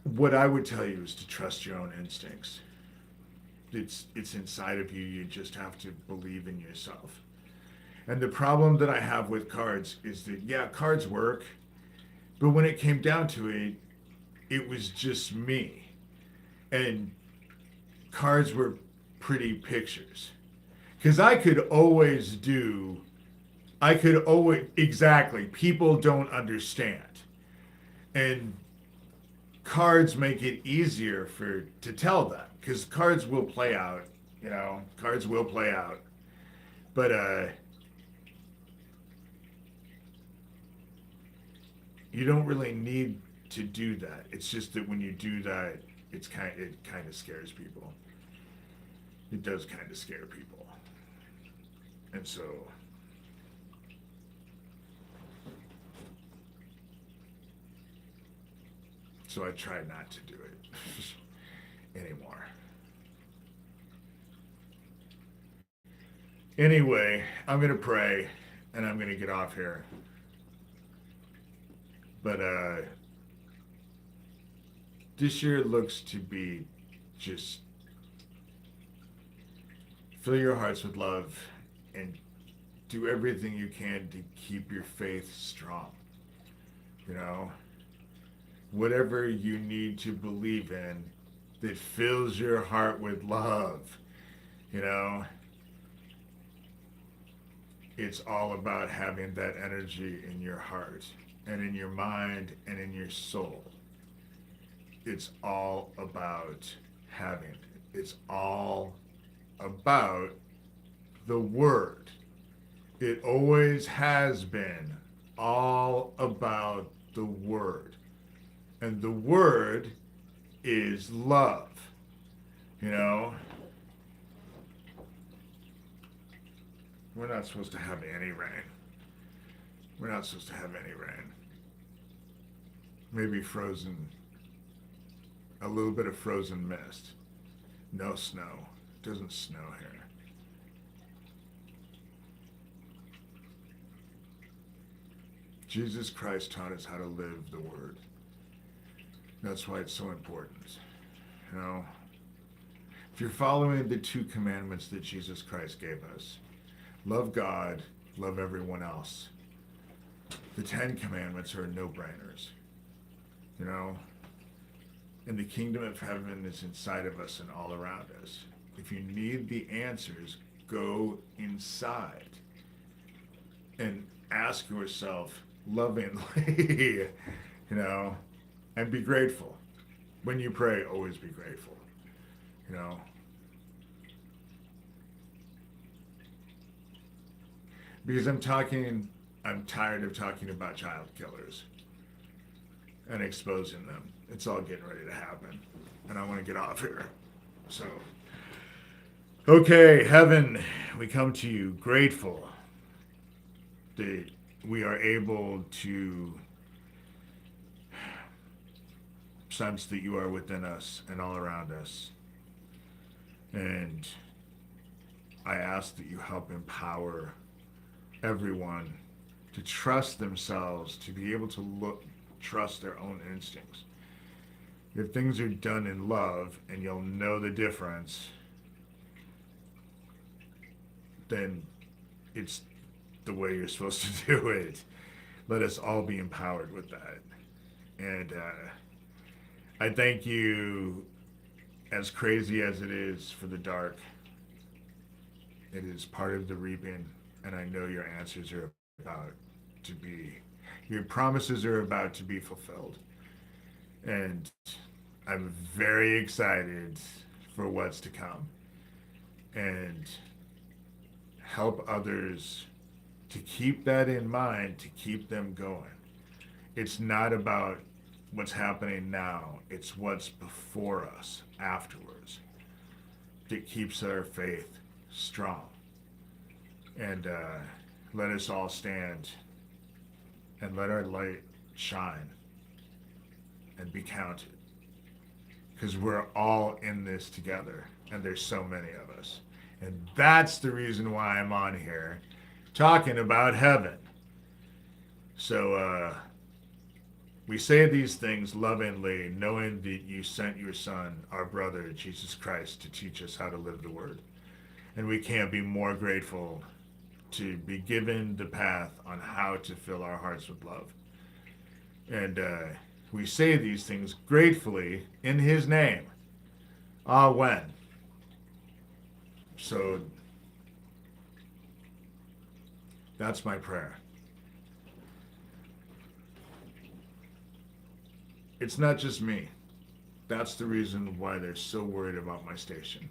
What I would tell you is to trust your own instincts. It's inside of you. You just have to believe in yourself. And the problem that I have with cards is that, yeah, cards work, but when it came down to it, it was just me. And cards were pretty pictures. Because exactly, people don't understand. And cards make it easier to tell that. Because cards will play out, cards will play out. But, you don't really need to do that. It's just that when you do that, it kind of scares people. It does kind of scare people. And so I try not to do it anymore. Anyway, I'm going to pray and I'm going to get off here. But this year looks to be just fill your hearts with love and do everything you can to keep your faith strong. Whatever you need to believe in that fills your heart with love, it's all about having that energy in your heart and in your mind and in your soul. It's all about having it. It's all about the Word. It always has been all about the Word. And the Word is love. You know? We're not supposed to have any rain. We're not supposed to have any rain. Maybe frozen, a little bit of frozen mist. No snow. It doesn't snow here. Jesus Christ taught us how to live the Word. That's why it's so important. You know, if you're following the 2 commandments that Jesus Christ gave us, love God, love everyone else. The 10 commandments are no-brainers. You know, and the kingdom of heaven is inside of us and all around us. If you need the answers, go inside and ask yourself lovingly, you know, and be grateful. When you pray, always be grateful, you know. Because I'm tired of talking about child killers and exposing them. It's all getting ready to happen. And I want to get off here. So, okay, heaven, we come to you grateful that we are able to sense that you are within us and all around us. And I ask that you help empower everyone to trust themselves, to be able to trust their own instincts. If things are done in love and you'll know the difference, then it's the way you're supposed to do it. Let us all be empowered with that. And I thank you, as crazy as it is for the dark. It is part of the reaping, and I know your answers are about to be, your promises are about to be fulfilled. And I'm very excited for what's to come. And help others to keep that in mind, to keep them going. It's not about what's happening now, it's what's before us afterwards that keeps our faith strong. And let us all stand and let our light shine and be counted. Because we're all in this together, and there's so many of us. And that's the reason why I'm on here talking about heaven. So we say these things lovingly, knowing that you sent your Son, our brother, Jesus Christ, to teach us how to live the Word. And we can't be more grateful to be given the path on how to fill our hearts with love. And we say these things gratefully in His name. Amen. So that's my prayer. It's not just me. That's the reason why they're so worried about my station.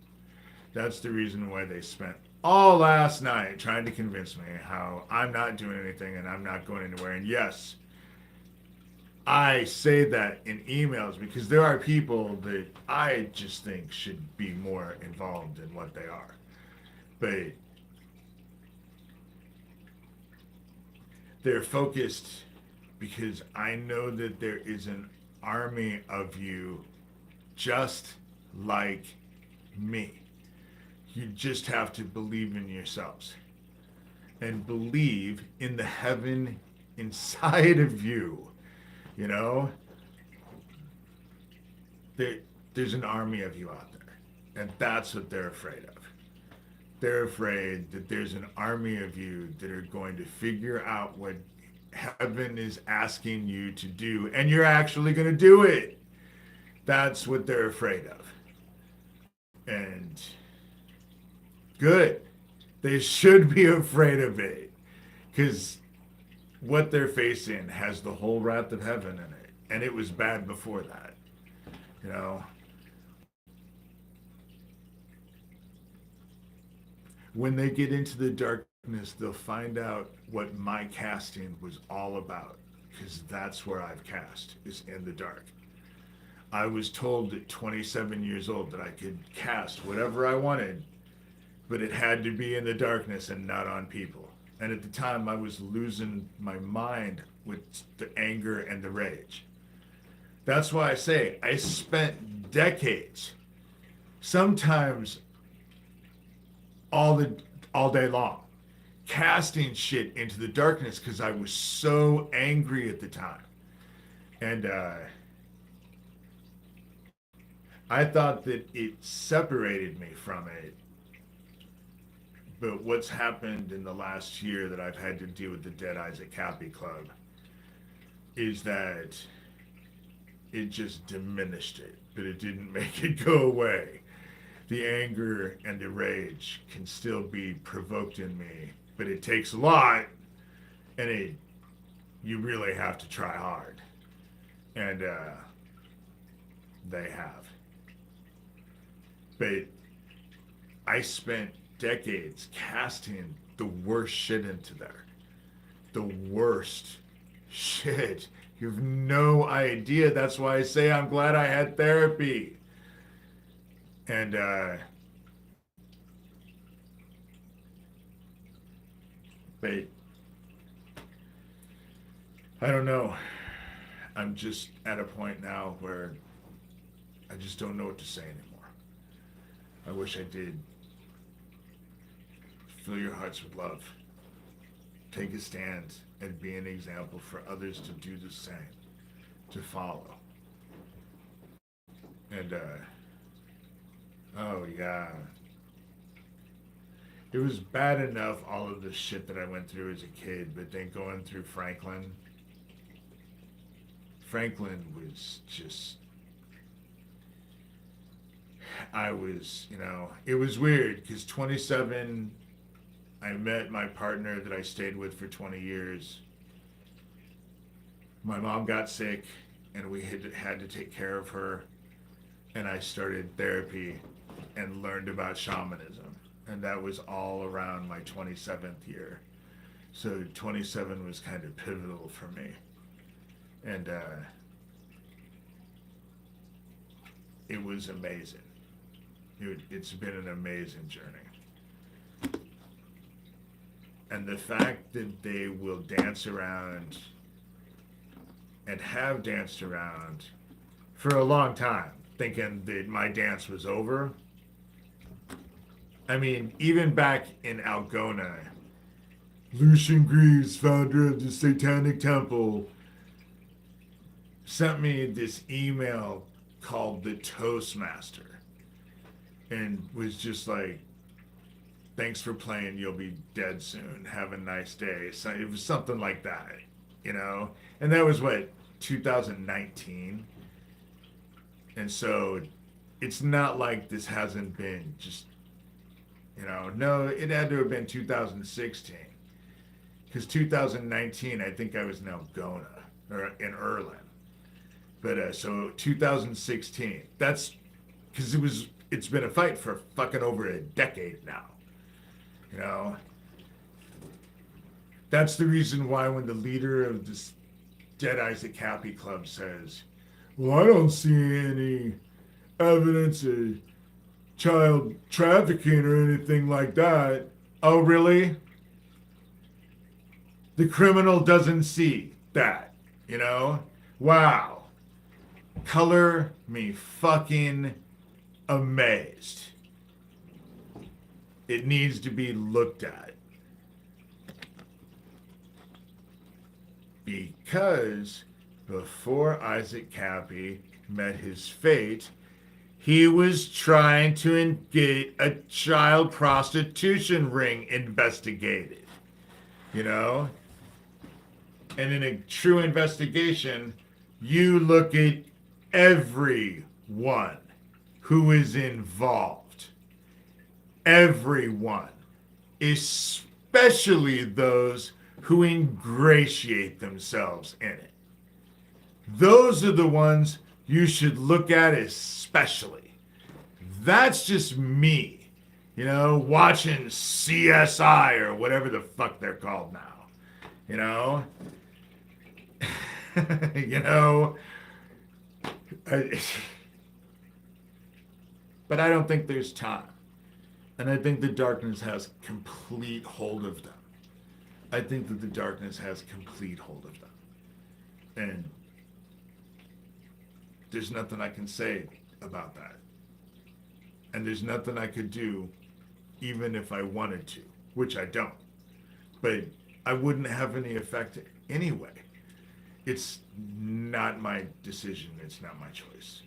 That's the reason why they spent all last night trying to convince me how I'm not doing anything and I'm not going anywhere. And yes, I say that in emails because there are people that I just think should be more involved in what they are. But they're focused because I know that there is an army of you just like me. You just have to believe in yourselves and believe in the heaven inside of you. You know, there's an army of you out there, and that's what they're afraid of. They're afraid that there's an army of you that are going to figure out what heaven is asking you to do, and you're actually going to do it. That's what they're afraid of. And good. They should be afraid of it, because what they're facing has the whole wrath of heaven in it, and it was bad before that, you know. When they get into the darkness, they'll find out what my casting was all about. because that's where I've cast, is in the dark. I was told at 27 years old that I could cast whatever I wanted, but it had to be in the darkness and not on people. And at the time, I was losing my mind with the anger and the rage. That's why I say I spent decades, sometimes all day long, casting shit into the darkness because I was so angry at the time. And I thought that it separated me from it. But what's happened in the last year that I've had to deal with the Dead Isaac Happy Club is that it just diminished it, but it didn't make it go away. The anger and the rage can still be provoked in me, but it takes a lot, and you really have to try hard. And they have. But I spent decades casting the worst shit into there. The worst shit. You have no idea. That's why I say I'm glad I had therapy. And but I don't know. I'm just at a point now where I just don't know what to say anymore. I wish I did. Fill your hearts with love. Take a stand and be an example for others to do the same, to follow. And, oh yeah. It was bad enough, all of the shit that I went through as a kid, but then going through Franklin was just, I was, it was weird because 27, I met my partner that I stayed with for 20 years. My mom got sick and we had to take care of her. And I started therapy and learned about shamanism. And that was all around my 27th year. So 27 was kind of pivotal for me. And it was amazing. It's been an amazing journey. And the fact that they will dance around and have danced around for a long time, thinking that my dance was over. I mean, even back in Algona, Lucian Greaves, founder of the Satanic Temple, sent me this email called the Toastmaster and was just like, thanks for playing, you'll be dead soon, have a nice day. So it was something like that, and that was 2019. And so it's not like this hasn't been just, no, it had to have been 2016. Because 2019, I think I was in Algona, or in Erlin. But so 2016, that's, because it's been a fight for fucking over a decade now. That's the reason why when the leader of this Dead Isaac Happy Club says, well, I don't see any evidence of child trafficking or anything like that. Oh, really? The criminal doesn't see that, Wow. Color me fucking amazed. It needs to be looked at. Because before Isaac Cappy met his fate, he was trying to get a child prostitution ring investigated, And in a true investigation, you look at everyone who is involved. Everyone. Especially those who ingratiate themselves in it. Those are the ones you should look at especially. That's just me, watching CSI or whatever the fuck they're called now, You know, I, but I don't think there's time. And I think the darkness has complete hold of them. I think that the darkness has complete hold of them. And there's nothing I can say about that. And there's nothing I could do even if I wanted to, which I don't. But I wouldn't have any effect anyway. It's not my decision. It's not my choice.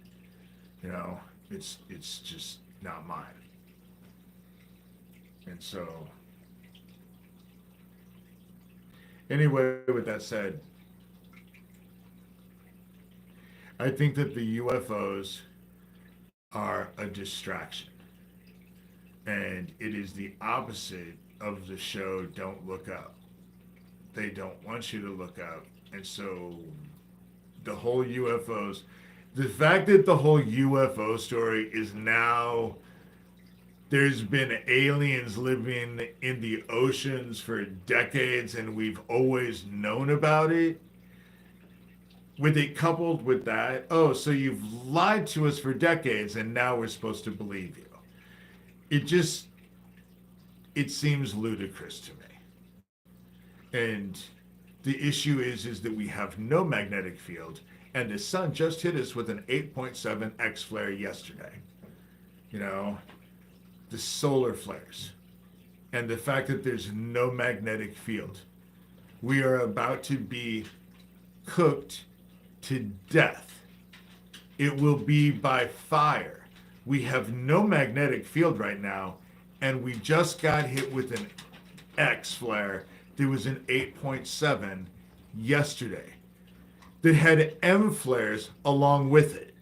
You know, it's just not mine. And so, anyway, with that said, I think that the UFOs are a distraction. And it is the opposite of the show Don't Look Up. They don't want you to look up. And so the whole UFOs, the fact that the whole UFO story is now, there's been aliens living in the oceans for decades and we've always known about it. With it coupled with that, oh, so you've lied to us for decades and now we're supposed to believe you. It seems ludicrous to me. And the issue is that we have no magnetic field, and the sun just hit us with an 8.7 X flare yesterday. You know, the solar flares, and the fact that there's no magnetic field. We are about to be cooked to death. It will be by fire. We have no magnetic field right now, and we just got hit with an X flare. There was an 8.7 yesterday that had M flares along with it.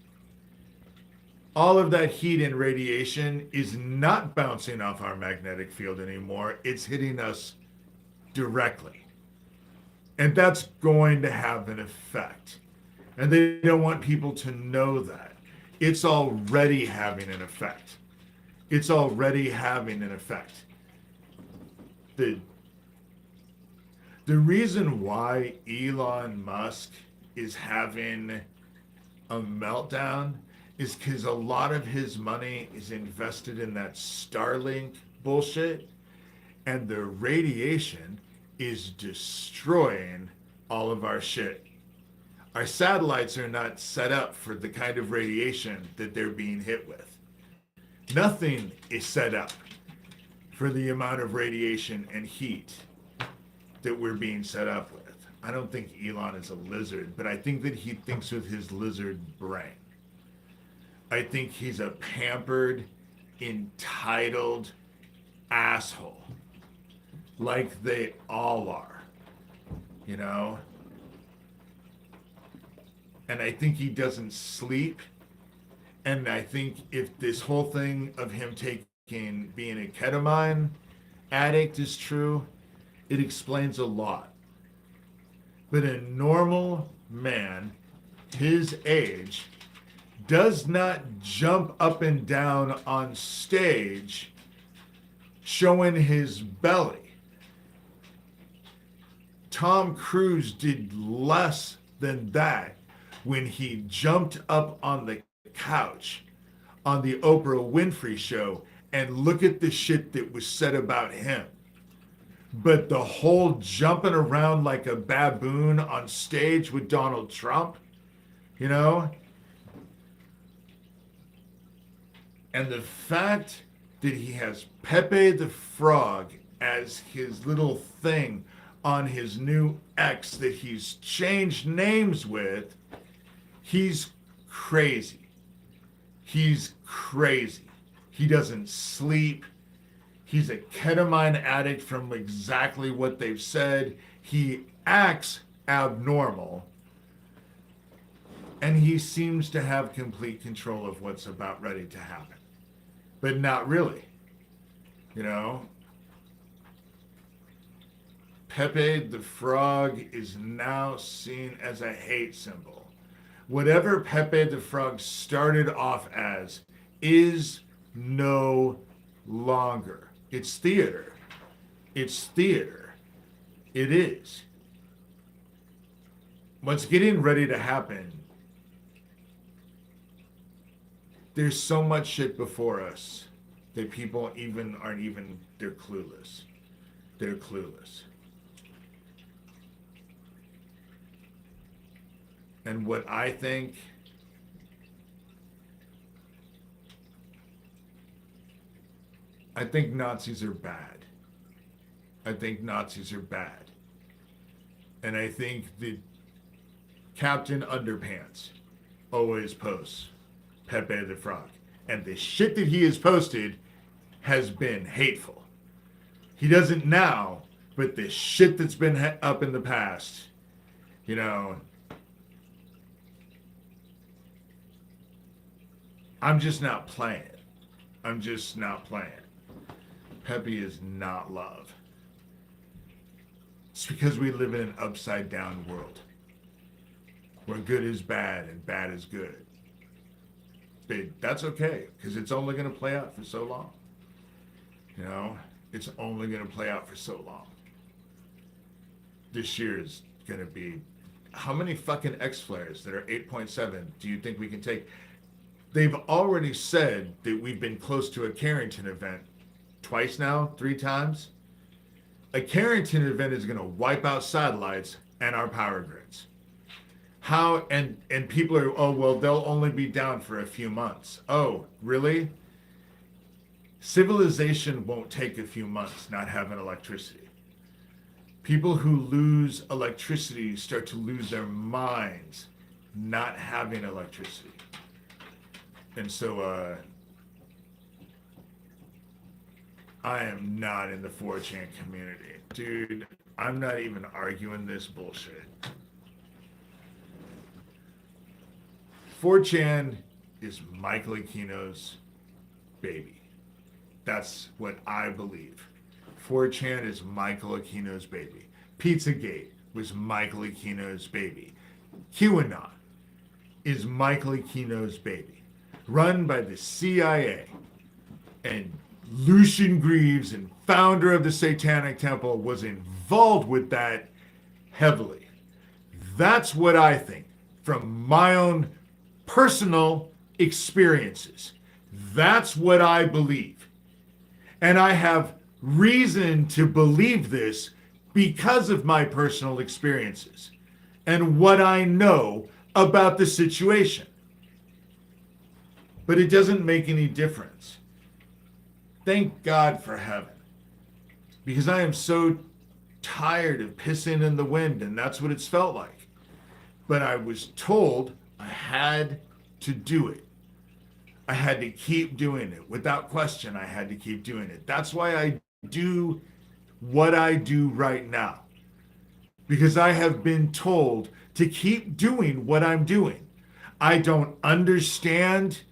All of that heat and radiation is not bouncing off our magnetic field anymore. It's hitting us directly. And that's going to have an effect. And they don't want people to know that. It's already having an effect. It's already having an effect. The reason why Elon Musk is having a meltdown is because a lot of his money is invested in that Starlink bullshit, and the radiation is destroying all of our shit. Our satellites are not set up for the kind of radiation that they're being hit with. Nothing is set up for the amount of radiation and heat that we're being set up with. I don't think Elon is a lizard, but I think that he thinks with his lizard brain. I think he's a pampered, entitled asshole. Like they all are. You know? And I think he doesn't sleep. And I think if this whole thing of him being a ketamine addict is true, it explains a lot. But a normal man his age does not jump up and down on stage showing his belly. Tom Cruise did less than that when he jumped up on the couch on the Oprah Winfrey show, and look at the shit that was said about him. But the whole jumping around like a baboon on stage with Donald Trump, you know? And the fact that he has Pepe the Frog as his little thing on his new X that he's changed names with, he's crazy. He's crazy. He doesn't sleep. He's a ketamine addict from exactly what they've said. He acts abnormal. And he seems to have complete control of what's about ready to happen. But not really. You know? Pepe the Frog is now seen as a hate symbol. Whatever Pepe the Frog started off as is no longer. It's theater. It's theater. It is. what's getting ready to happen, there's so much shit before us that people they're clueless. They're clueless. And what I think, Nazis are bad. I think Nazis are bad. And I think that Captain Underpants always posts Pepe the Frog. And the shit that he has posted has been hateful. He doesn't now, but the shit that's been up in the past, you know, I'm just not playing. I'm just not playing. Pepe is not love. It's because we live in an upside down world where good is bad and bad is good. But that's okay, because it's only going to play out for so long. You know, it's only going to play out for so long. This year is going to be, how many fucking X-flares that are 8.7 do you think we can take? They've already said that we've been close to a Carrington event twice now, 3 times. A Carrington event is going to wipe out satellites and our power grids. How, and people are, oh, well, they'll only be down for a few months. Oh, really? Civilization won't take a few months not having electricity. People who lose electricity start to lose their minds not having electricity. And so, I am not in the 4chan community. Dude, I'm not even arguing this bullshit. 4chan is Michael Aquino's baby. That's what I believe. 4chan is Michael Aquino's baby. Pizzagate was Michael Aquino's baby. QAnon is Michael Aquino's baby. Run by the CIA. And Lucian Greaves, and founder of the Satanic Temple, was involved with that heavily. That's what I think from my own personal experiences. That's what I believe. And I have reason to believe this because of my personal experiences and what I know about the situation. But it doesn't make any difference. Thank God for heaven. Because I am so tired of pissing in the wind, and that's what it's felt like. But I was told I had to do it. I had to keep doing it. Without question, I had to keep doing it. That's why I do what I do right now. Because I have been told to keep doing what I'm doing. I don't understand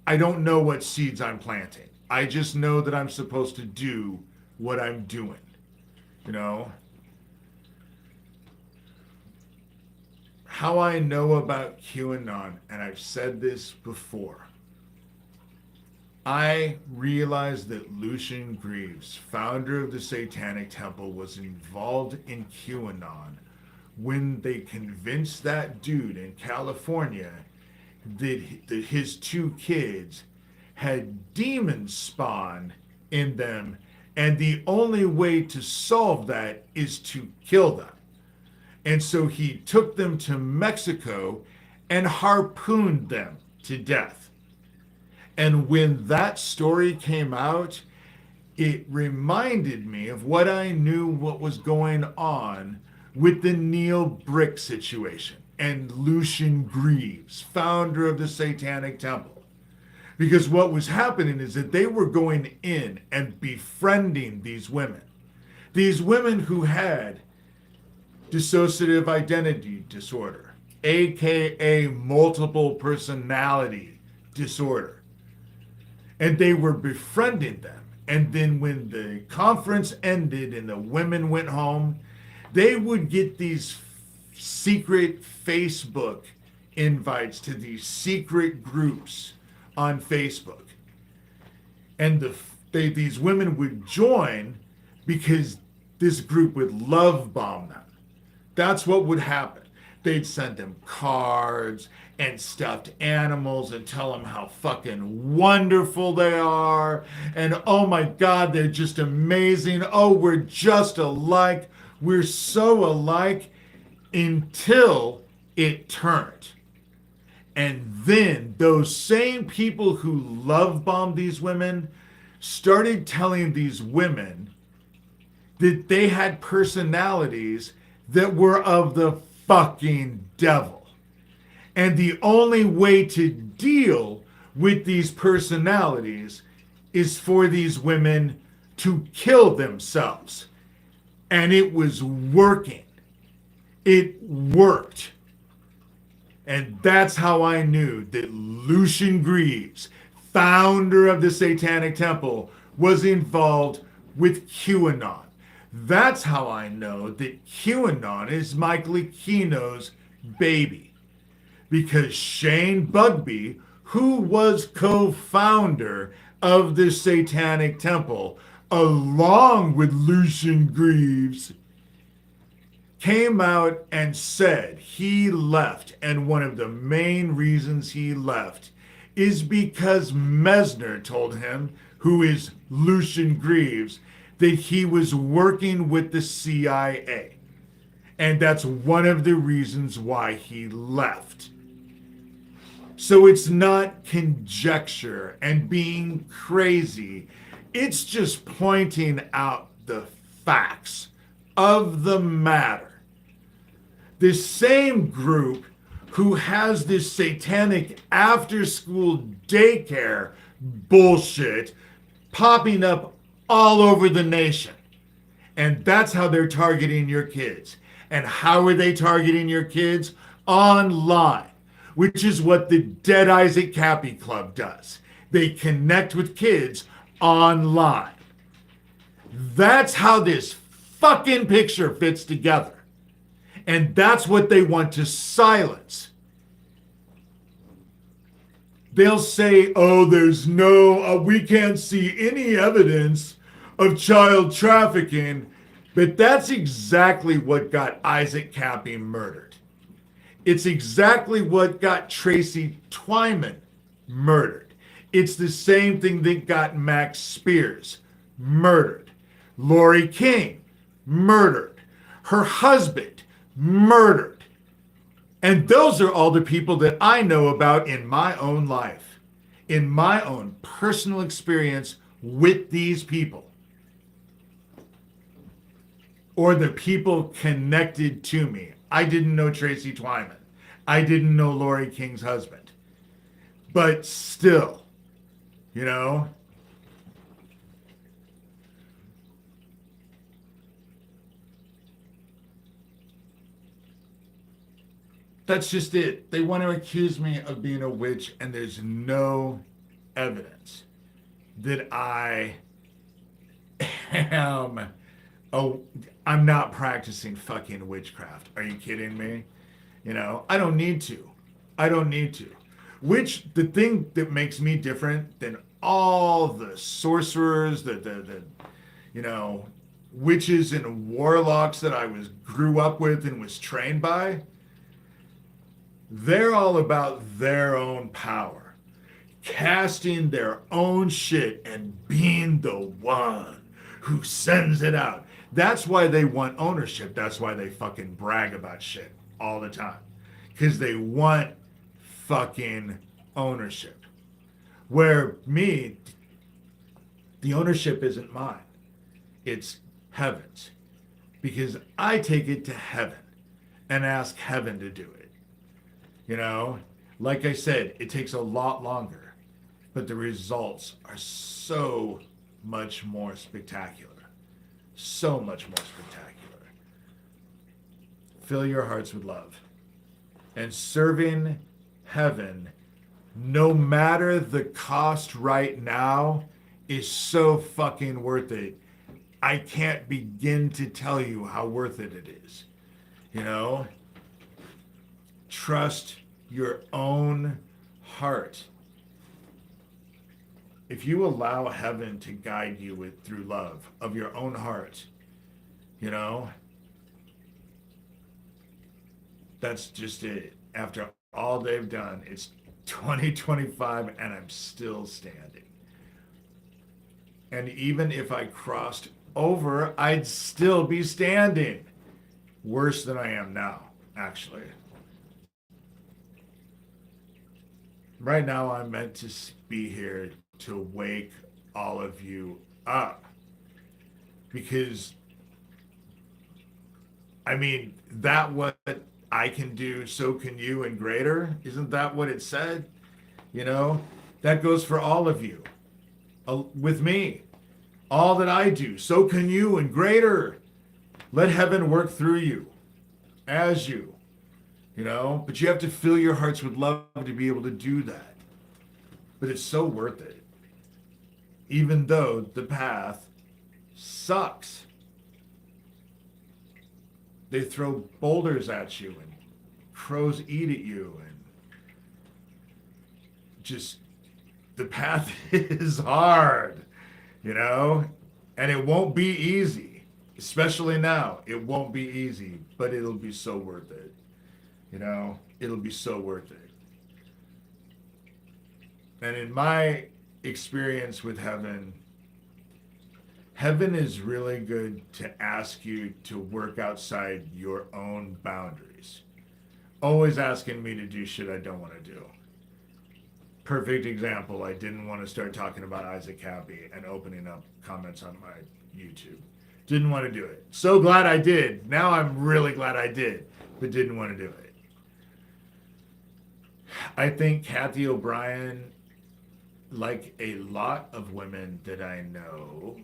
I don't know what seeds I'm planting. I just know that I'm supposed to do what I'm doing. You know? How I know about QAnon, and I've said this before, I realized that Lucian Greaves, founder of the Satanic Temple, was involved in QAnon when they convinced that dude in California that his 2 kids had demons spawn in them, and the only way to solve that is to kill them. And so he took them to Mexico and harpooned them to death. And when that story came out, it reminded me of what I knew what was going on with the Neil Brick situation and Lucian Greaves, founder of the Satanic Temple. Because what was happening is that they were going in and befriending these women who had dissociative identity disorder, aka multiple personality disorder. And they were befriending them. And then when the conference ended and the women went home, they would get these secret Facebook invites to these secret groups on Facebook. And these women would join because this group would love bomb them. That's what would happen. They'd send them cards and stuffed animals and tell them how fucking wonderful they are. And oh my God, they're just amazing. Oh, we're just alike. We're so alike, until it turned. And then those same people who love bombed these women started telling these women that they had personalities that were of the fucking devil. And the only way to deal with these personalities is for these women to kill themselves. And it was working. It worked. And that's how I knew that Lucian Greaves, founder of the Satanic Temple, was involved with QAnon. That's how I know that QAnon is Michael Aquino's baby. Because Shane Bugbee, who was co-founder of the Satanic Temple, along with Lucian Greaves, came out and said he left, and one of the main reasons he left is because Mesner told him, who is Lucian Greaves, that he was working with the CIA. And that's one of the reasons why he left. So it's not conjecture and being crazy. It's just pointing out the facts of the matter. This same group who has this satanic after-school daycare bullshit popping up all over the nation. And that's how they're targeting your kids. And how are they targeting your kids? Online, which is what the Dead Isaac Cappy Club does. They connect with kids online. That's how this fucking picture fits together. And that's what they want to silence. They'll say, oh, there's no, we can't see any evidence of child trafficking. But that's exactly what got Isaac Cappy murdered. It's exactly what got Tracy Twyman murdered. It's the same thing that got Max Spears murdered. Lori King murdered. Her husband murdered. And those are all the people that I know about in my own life, in my own personal experience with these people, or the people connected to me. I didn't know Tracy Twyman. I didn't know Lori King's husband. But still, you know, that's just it. They want to accuse me of being a witch, and there's no evidence that I am I'm not practicing fucking witchcraft. Are you kidding me? You know, I don't need to. I don't need to. Which, the thing that makes me different than all the sorcerers, the you know, witches and warlocks that I grew up with and was trained by, they're all about their own power, casting their own shit and being the one who sends it out. That's why they want ownership. That's why they fucking brag about shit all the time. Because they want fucking ownership. Where me, the ownership isn't mine. It's heaven's. Because I take it to heaven and ask heaven to do it. You know, like I said, it takes a lot longer, but the results are so much more spectacular. So much more spectacular. Fill your hearts with love. And serving heaven, no matter the cost right now, is so fucking worth it. I can't begin to tell you how worth it is. You know? Trust your own heart. If you allow heaven to guide you through love of your own heart, you know, That's just it. After all they've done, it's 2025 and I'm still standing. And even if I crossed over, I'd still be standing. Worse than I am now, actually. Right now, I'm meant to be here to wake all of you up. Because, I mean, that what I can do, so can you, and greater. Isn't that what it said? You know, that goes for all of you. With me, all that I do, so can you, and greater. Let heaven work through you, as you, but you have to fill your hearts with love to be able to do that. But it's so worth it. Even though the path sucks. They throw boulders at you and crows eat at you, and just the path is hard, and it won't be easy, especially now. It won't be easy, but it'll be so worth it. It'll be so worth it. And in my experience with heaven, heaven is really good to ask you to work outside your own boundaries. Always asking me to do shit I don't want to do. Perfect example, I didn't want to start talking about Isaac Happy and opening up comments on my YouTube. Didn't want to do it. So glad I did. Now I'm really glad I did, but didn't want to do it. I think Kathy O'Brien, like a lot of women that I know,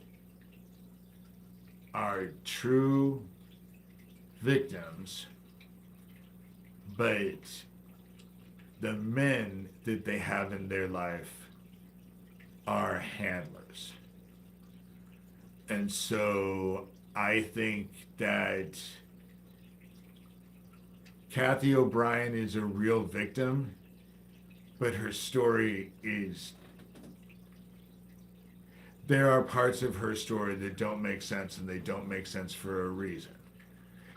are true victims, but the men that they have in their life are handlers. And so I think that Kathy O'Brien is a real victim, but her story is, there are parts of her story that don't make sense, and they don't make sense for a reason.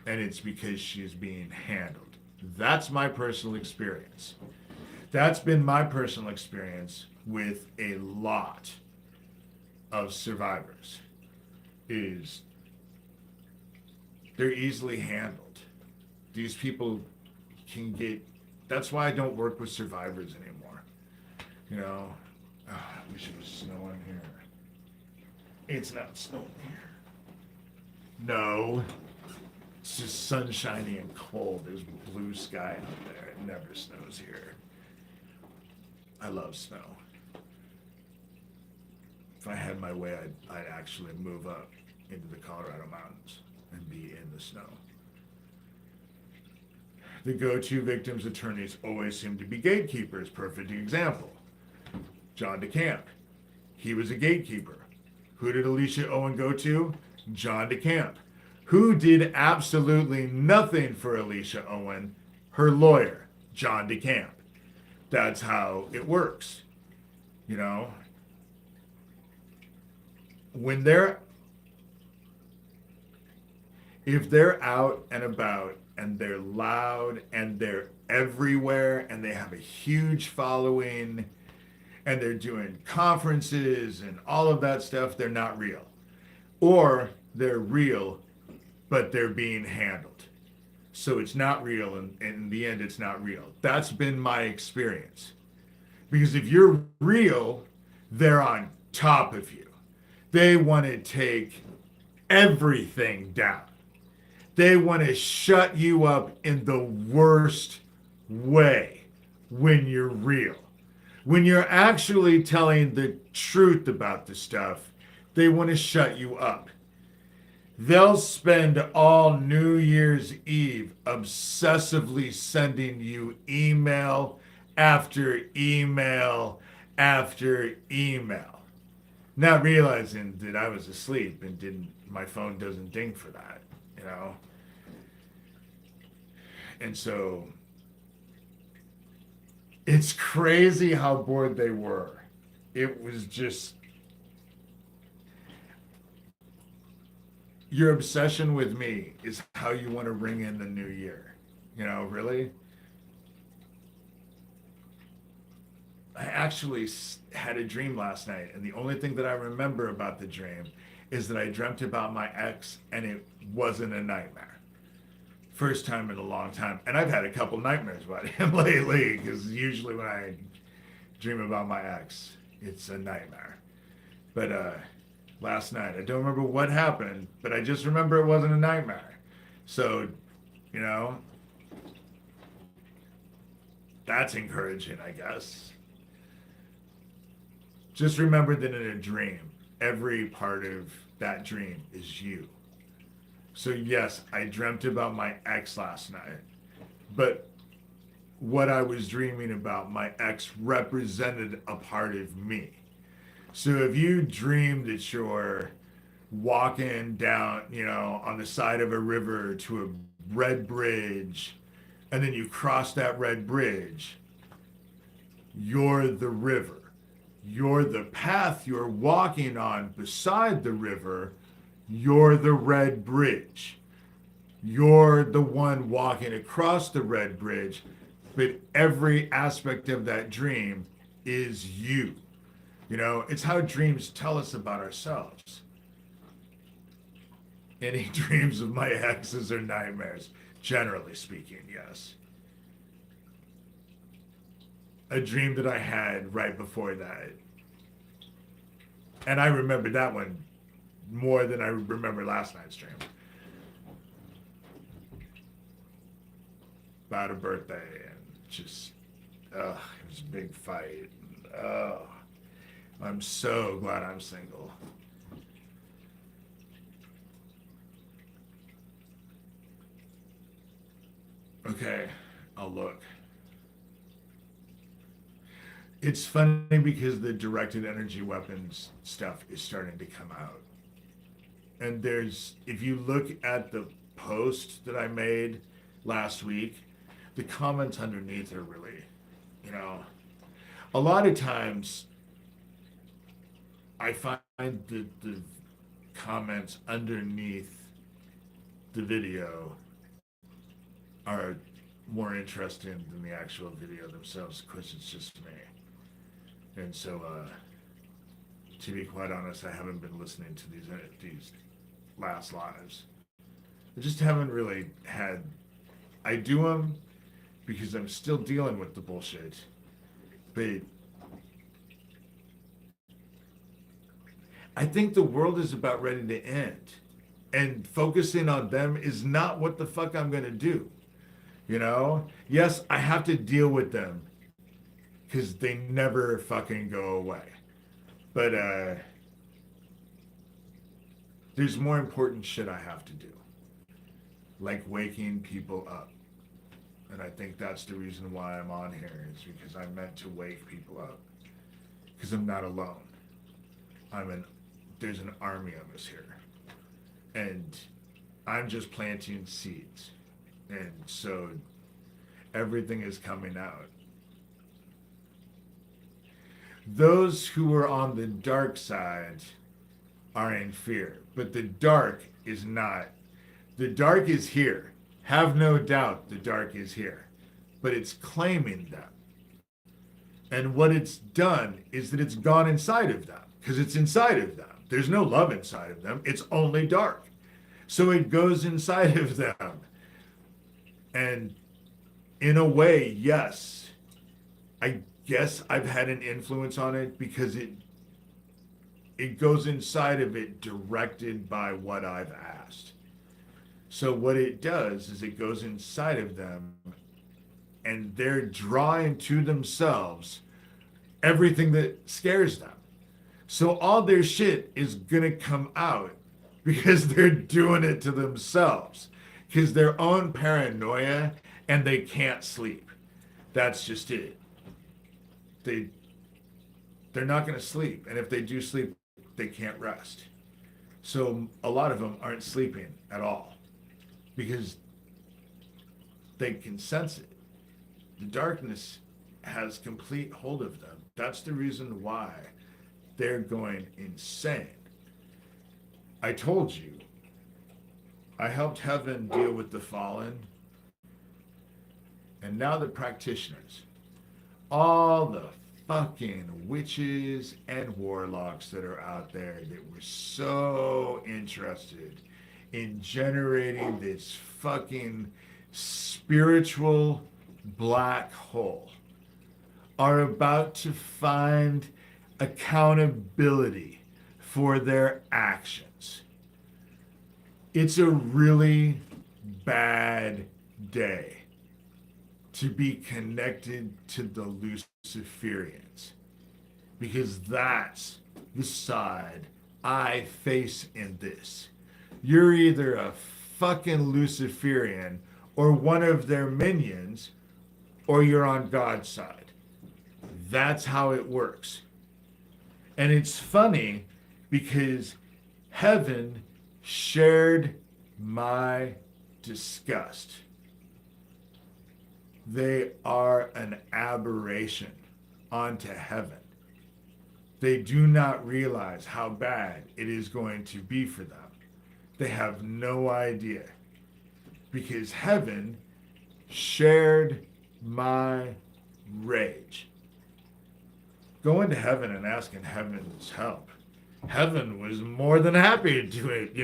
And it's because she's being handled. That's my personal experience. That's been my personal experience with a lot of survivors, is they're easily handled. These people can get, that's why I don't work with survivors anymore. I wish it was snowing here. It's not snowing here. No. It's just sunshiny and cold. There's blue sky out there. It never snows here. I love snow. If I had my way, I'd actually move up into the Colorado mountains and be in the snow. The go-to victims' attorneys always seem to be gatekeepers. Perfect example. John DeCamp. He was a gatekeeper. Who did Alicia Owen go to? John DeCamp. Who did absolutely nothing for Alicia Owen? Her lawyer, John DeCamp. That's how it works. When if they're out and about and they're loud and they're everywhere and they have a huge following and they're doing conferences and all of that stuff, they're not real. Or they're real, but they're being handled. So it's not real, and in the end, it's not real. That's been my experience. Because if you're real, they're on top of you. They want to take everything down. They want to shut you up in the worst way when you're real. When you're actually telling the truth about the stuff, they want to shut you up. They'll spend all New Year's Eve obsessively sending you email after email after email, not realizing that I was asleep and my phone doesn't ding for that, And so it's crazy how bored they were. It was just, your obsession with me is how you want to ring in the new year. Really? I actually had a dream last night, and the only thing that I remember about the dream is that I dreamt about my ex, and it wasn't a nightmare. First time in a long time. And I've had a couple nightmares about him lately, because usually when I dream about my ex, it's a nightmare. But last night, I don't remember what happened, but I just remember it wasn't a nightmare. So, you know, that's encouraging, I guess. Just remember that in a dream, every part of that dream is you. So, yes, I dreamt about my ex last night, but what I was dreaming about, my ex represented a part of me. So, if you dream that you're walking down, on the side of a river to a red bridge, and then you cross that red bridge, you're the river. You're the path you're walking on beside the river. You're the red bridge. You're the one walking across the red bridge, but every aspect of that dream is you. It's how dreams tell us about ourselves. Any dreams of my exes are nightmares, generally speaking, yes. A dream that I had right before that. And I remember that one more than I remember last night's dream. About a birthday and just, it was a big fight. I'm so glad I'm single. Okay, I'll look. It's funny because the directed energy weapons stuff is starting to come out. And if you look at the post that I made last week, the comments underneath are really, a lot of times I find the comments underneath the video are more interesting than the actual video themselves. Of course, it's just me. And so, to be quite honest, I haven't been listening to these last lives. I just haven't really had. I do them because I'm still dealing with the bullshit, but I think the world is about ready to end, and focusing on them is not what the fuck I'm gonna do. Yes, I have to deal with them because they never fucking go away. But there's more important shit I have to do, like waking people up. And I think that's the reason why I'm on here, is because I'm meant to wake people up. Because I'm not alone. There's an army of us here. And I'm just planting seeds. And so everything is coming out. Those who are on the dark side are in fear, but the dark is not. The dark is here. Have no doubt the dark is here, but it's claiming them. And what it's done is that it's gone inside of them, because it's inside of them. There's no love inside of them. It's only dark. So it goes inside of them. And in a way, yes, I guess I've had an influence on it because it goes inside of it directed by what I've asked. So what it does is it goes inside of them and they're drawing to themselves everything that scares them. So all their shit is gonna come out because they're doing it to themselves, because their own paranoia, and they can't sleep. That's just it. They're not going to sleep, and if they do sleep, they can't rest. So a lot of them aren't sleeping at all because they can sense it. The darkness has complete hold of them. That's the reason why they're going insane. I told you, I helped heaven deal with the fallen, And now the practitioners, all the fucking witches and warlocks that are out there that were so interested in generating this fucking spiritual black hole are about to find accountability for their actions. It's a really bad day to be connected to the Luciferians, because that's the side I face in this. You're either a fucking Luciferian or one of their minions, or you're on God's side. That's how it works. And it's funny because heaven shared my disgust. They are an aberration onto heaven. They do not realize how bad it is going to be for them. They have no idea. Because heaven shared my rage. Going to heaven and asking heaven's help. Heaven was more than happy to do it,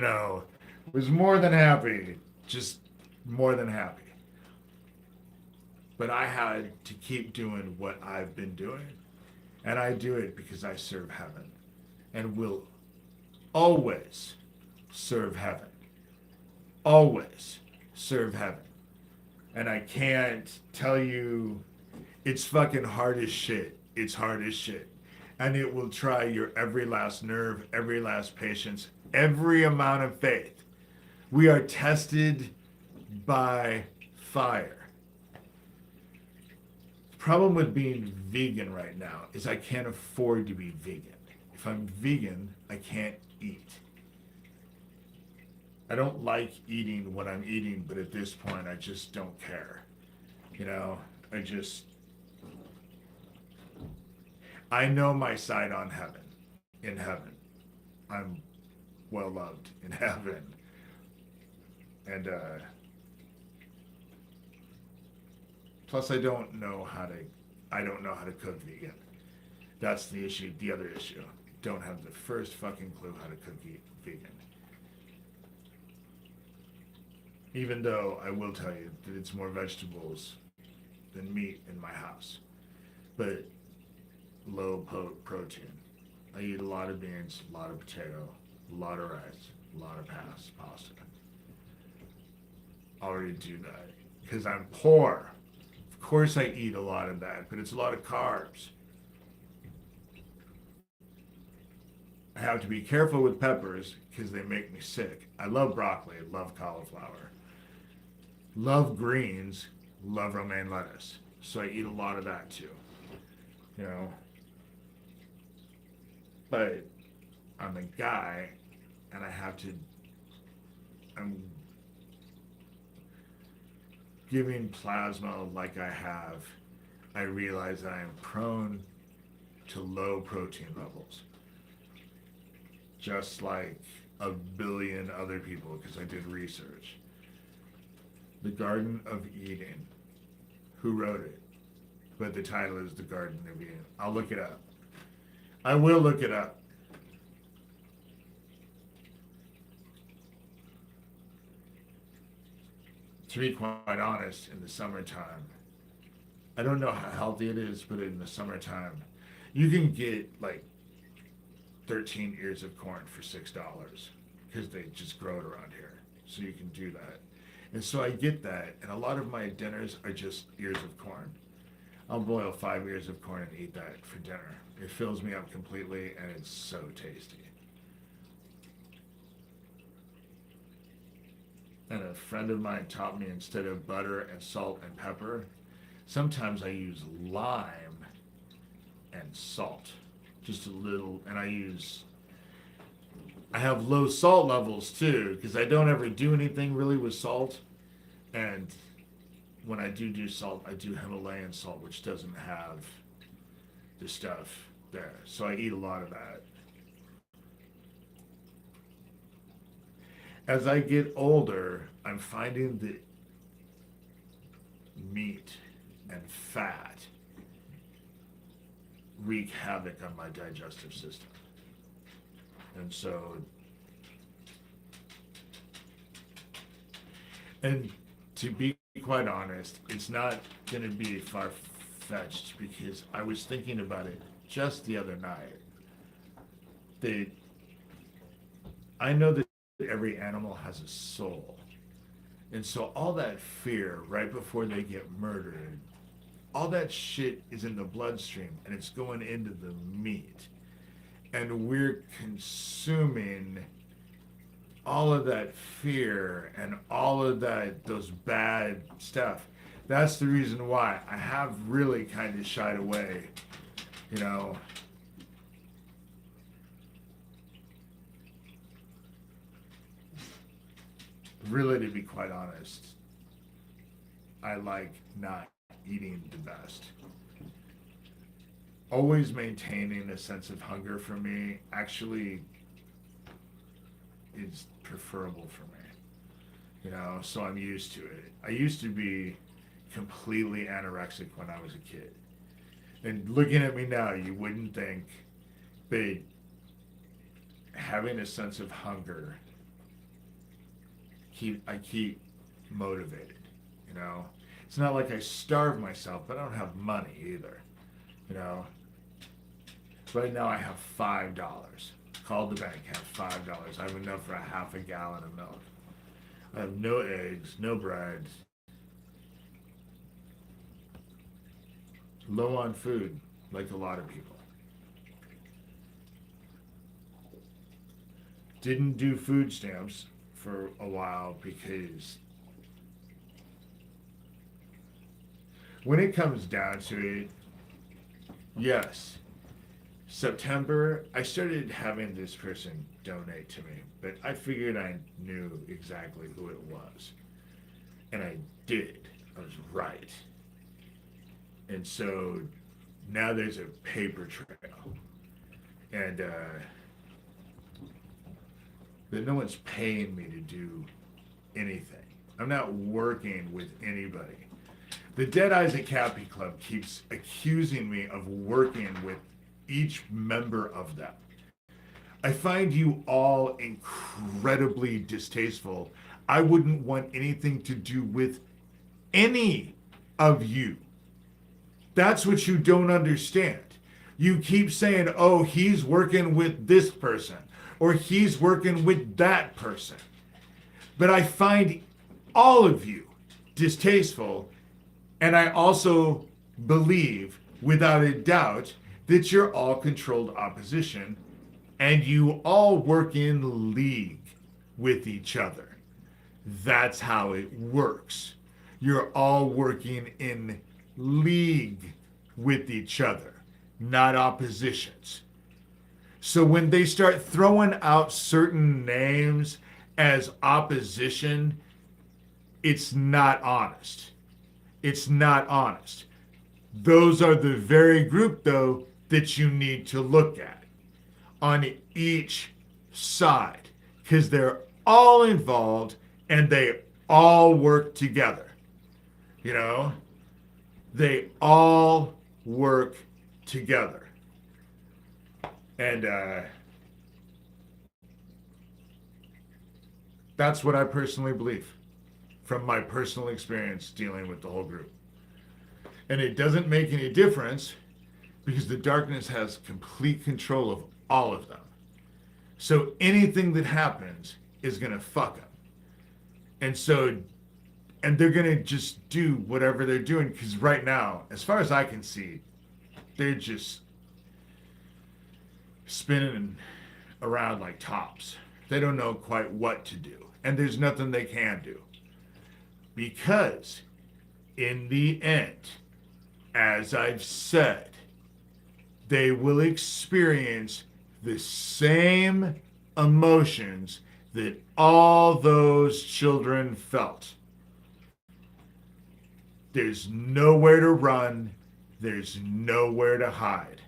was more than happy, just more than happy. But I had to keep doing what I've been doing. And I do it because I serve heaven and will always serve heaven. Always serve heaven. And I can't tell you, it's fucking hard as shit. It's hard as shit. And it will try your every last nerve, every last patience, every amount of faith. We are tested by fire. The problem with being vegan right now is I can't afford to be vegan. If I'm vegan, I can't eat. I don't like eating what I'm eating, but at this point, I just don't care. I know my side on heaven, in heaven. I'm well loved in heaven. And plus I don't know how to cook vegan. That's the issue, the other issue. Don't have the first fucking clue how to cook vegan. Even though I will tell you that it's more vegetables than meat in my house. But low protein. I eat a lot of beans, a lot of potato, a lot of rice, a lot of pasta. I already do that because I'm poor. Of course I eat a lot of that, but it's a lot of carbs. I have to be careful with peppers because they make me sick. I love broccoli, love cauliflower, love greens, love romaine lettuce. So I eat a lot of that too. But I'm a guy and I'm giving plasma like I have. I realize that I am prone to low protein levels. Just like a billion other people, because I did research. The Garden of Eden. Who wrote it? But the title is The Garden of Eden. I'll look it up. I will look it up. To be quite honest, in the summertime, I don't know how healthy it is, but in the summertime, you can get like 13 ears of corn for $6 because they just grow it around here. So you can do that. And so I get that. And a lot of my dinners are just ears of corn. I'll boil 5 ears of corn and eat that for dinner. It fills me up completely and it's so tasty. And a friend of mine taught me, instead of butter and salt and pepper, sometimes I use lime and salt. Just a little, and I have low salt levels too, because I don't ever do anything really with salt. And when I do salt, I do Himalayan salt, which doesn't have the stuff there. So I eat a lot of that. As I get older, I'm finding that meat and fat wreak havoc on my digestive system. And so, and to be quite honest, it's not going to be far-fetched, because I was thinking about it just the other night. That I know that every animal has a soul. And so all that fear right before they get murdered, all that shit is in the bloodstream and it's going into the meat. And we're consuming all of that fear and all of those bad stuff. That's the reason why I have really kind of shied away, you know. Really, to be quite honest, I like not eating the best. Always maintaining a sense of hunger for me actually is preferable for me. You know, so I'm used to it. I used to be completely anorexic when I was a kid. And looking at me now, you wouldn't think, but having a sense of hunger, I keep motivated, you know. It's not like I starve myself, but I don't have money either, you know. Right now I have $5. Called the bank, have $5. I have enough for a half a gallon of milk. I have no eggs, no bread. Low on food, like a lot of people. Didn't do food stamps for a while because when it comes down to it, yes, September, I started having this person donate to me, but I figured I knew exactly who it was. And I did. I was right. And so now there's a paper trail. And that no one's paying me to do anything. I'm not working with anybody. The Dead Isaac Cappy Club keeps accusing me of working with each member of them. I find you all incredibly distasteful. I wouldn't want anything to do with any of you. That's what you don't understand. You keep saying, oh, he's working with this person, or he's working with that person. But I find all of you distasteful, and I also believe, without a doubt, that you're all controlled opposition, and you all work in league with each other. That's how it works. You're all working in league with each other, not oppositions. So when they start throwing out certain names as opposition, it's not honest. It's not honest. Those are the very group, though, that you need to look at on each side, because they're all involved and they all work together. You know, they all work together. And that's what I personally believe from my personal experience dealing with the whole group. And it doesn't make any difference because the darkness has complete control of all of them. So anything that happens is going to fuck them. And so, and they're going to just do whatever they're doing, because right now, as far as I can see, they're just spinning around like tops. They don't know quite what to do. And there's nothing they can do. Because in the end, as I've said, they will experience the same emotions that all those children felt. There's nowhere to run. There's nowhere to hide.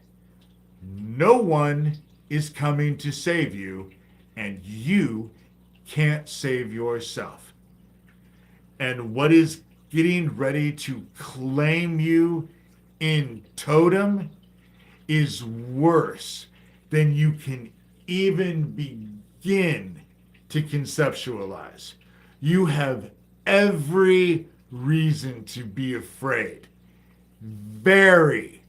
No one is coming to save you, and you can't save yourself. And what is getting ready to claim you in totem is worse than you can even begin to conceptualize. You have every reason to be afraid. Very,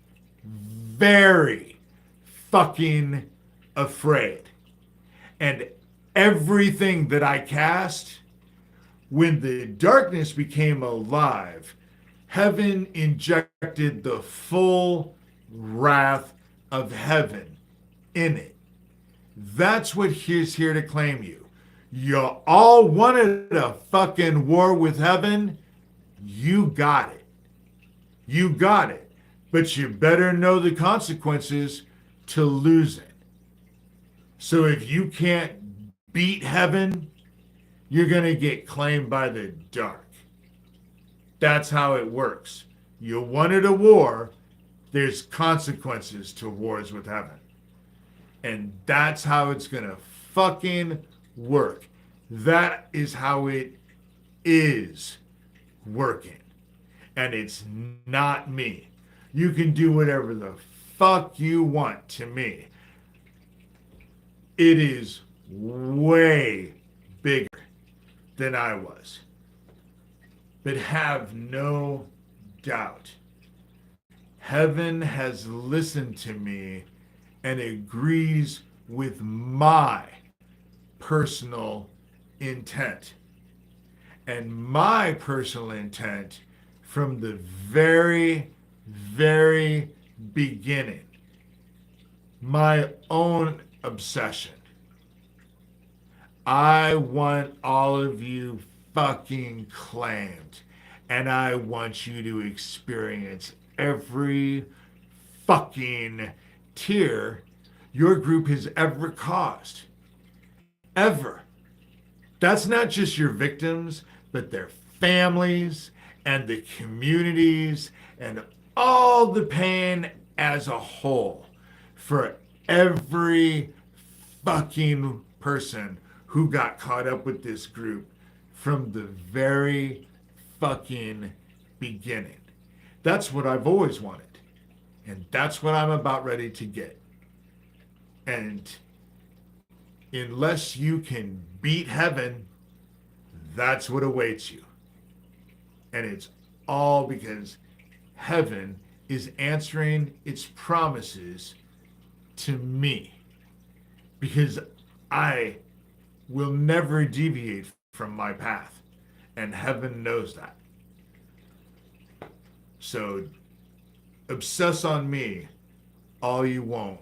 very fucking afraid. And everything that I cast, when the darkness became alive, heaven injected the full wrath of heaven in it. That's what is here to claim you. You all wanted a fucking war with heaven. You got it. You got it. But you better know the consequences to losing. So if you can't beat heaven, you're going to get claimed by the dark. That's how it works. You wanted a war, there's consequences to wars with heaven. And that's how it's going to fucking work. That is how it is working. And it's not me. You can do whatever the fuck you want to me. It is way bigger than I was. But have no doubt, heaven has listened to me and agrees with my personal intent. And my personal intent from the very, very beginning, my own obsession. I want all of you fucking claimed, and I want you to experience every fucking tear your group has ever caused. Ever. That's not just your victims, but their families and the communities and all the pain as a whole for every fucking person who got caught up with this group from the very fucking beginning. That's what I've always wanted. And that's what I'm about ready to get. And unless you can beat heaven, that's what awaits you. And it's all because heaven is answering its promises to me. Because I will never deviate from my path. And heaven knows that. So obsess on me all you want.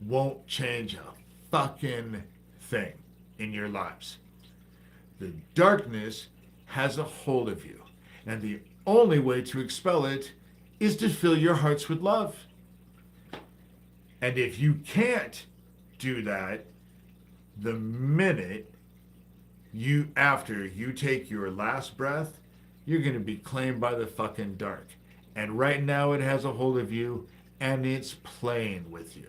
Won't change a fucking thing in your lives. The darkness has a hold of you. And the only way to expel it is to fill your hearts with love. And if you can't do that, the minute after you take your last breath, you're going to be claimed by the fucking dark. And right now it has a hold of you and it's playing with you.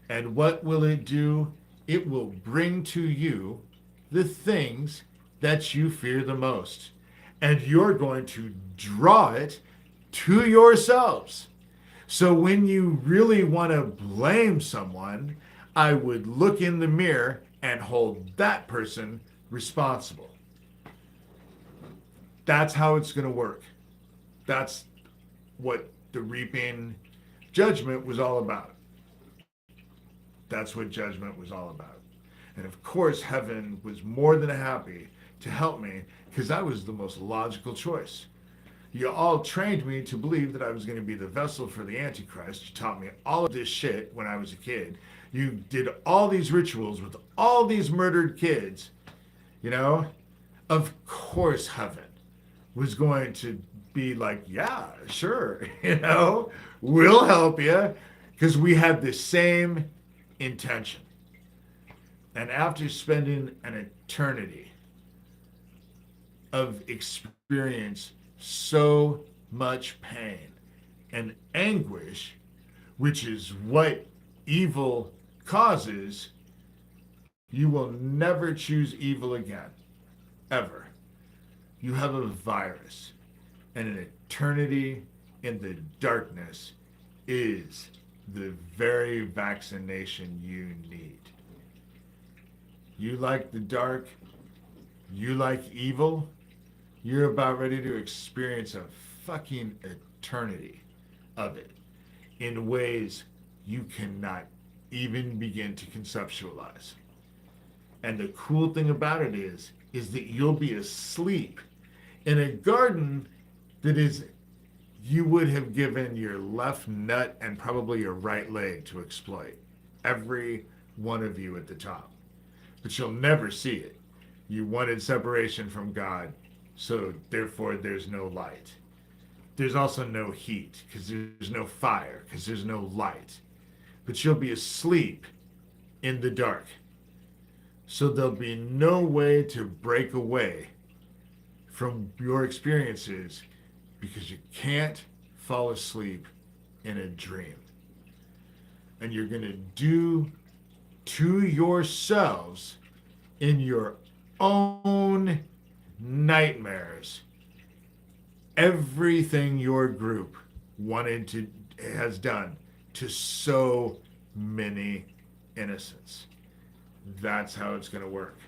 And what will it do? It will bring to you the things that you fear the most. And you're going to draw it to yourselves. So when you really want to blame someone, I would look in the mirror and hold that person responsible. That's how it's going to work. That's what the reaping judgment was all about. That's what judgment was all about. And of course, heaven was more than happy to help me because I was the most logical choice. You all trained me to believe that I was going to be the vessel for the Antichrist. You taught me all of this shit when I was a kid. You did all these rituals with all these murdered kids. You know, of course heaven was going to be like, yeah, sure, you know, we'll help you because we had the same intention. And after spending an eternity of experience so much pain and anguish, which is what evil causes, you will never choose evil again, ever. You have a virus, and an eternity in the darkness is the very vaccination you need. You like the dark, you like evil, you're about ready to experience a fucking eternity of it in ways you cannot even begin to conceptualize. And the cool thing about it is that you'll be asleep in a garden that is, you would have given your left nut and probably your right leg to exploit. Every one of you at the top. But you'll never see it. You wanted separation from God, so therefore there's no light. There's also no heat, because there's no fire, because there's no light. But you'll be asleep in the dark. So there'll be no way to break away from your experiences because you can't fall asleep in a dream. And you're going to do to yourselves in your own nightmares everything your group has done to so many innocents. That's how it's going to work.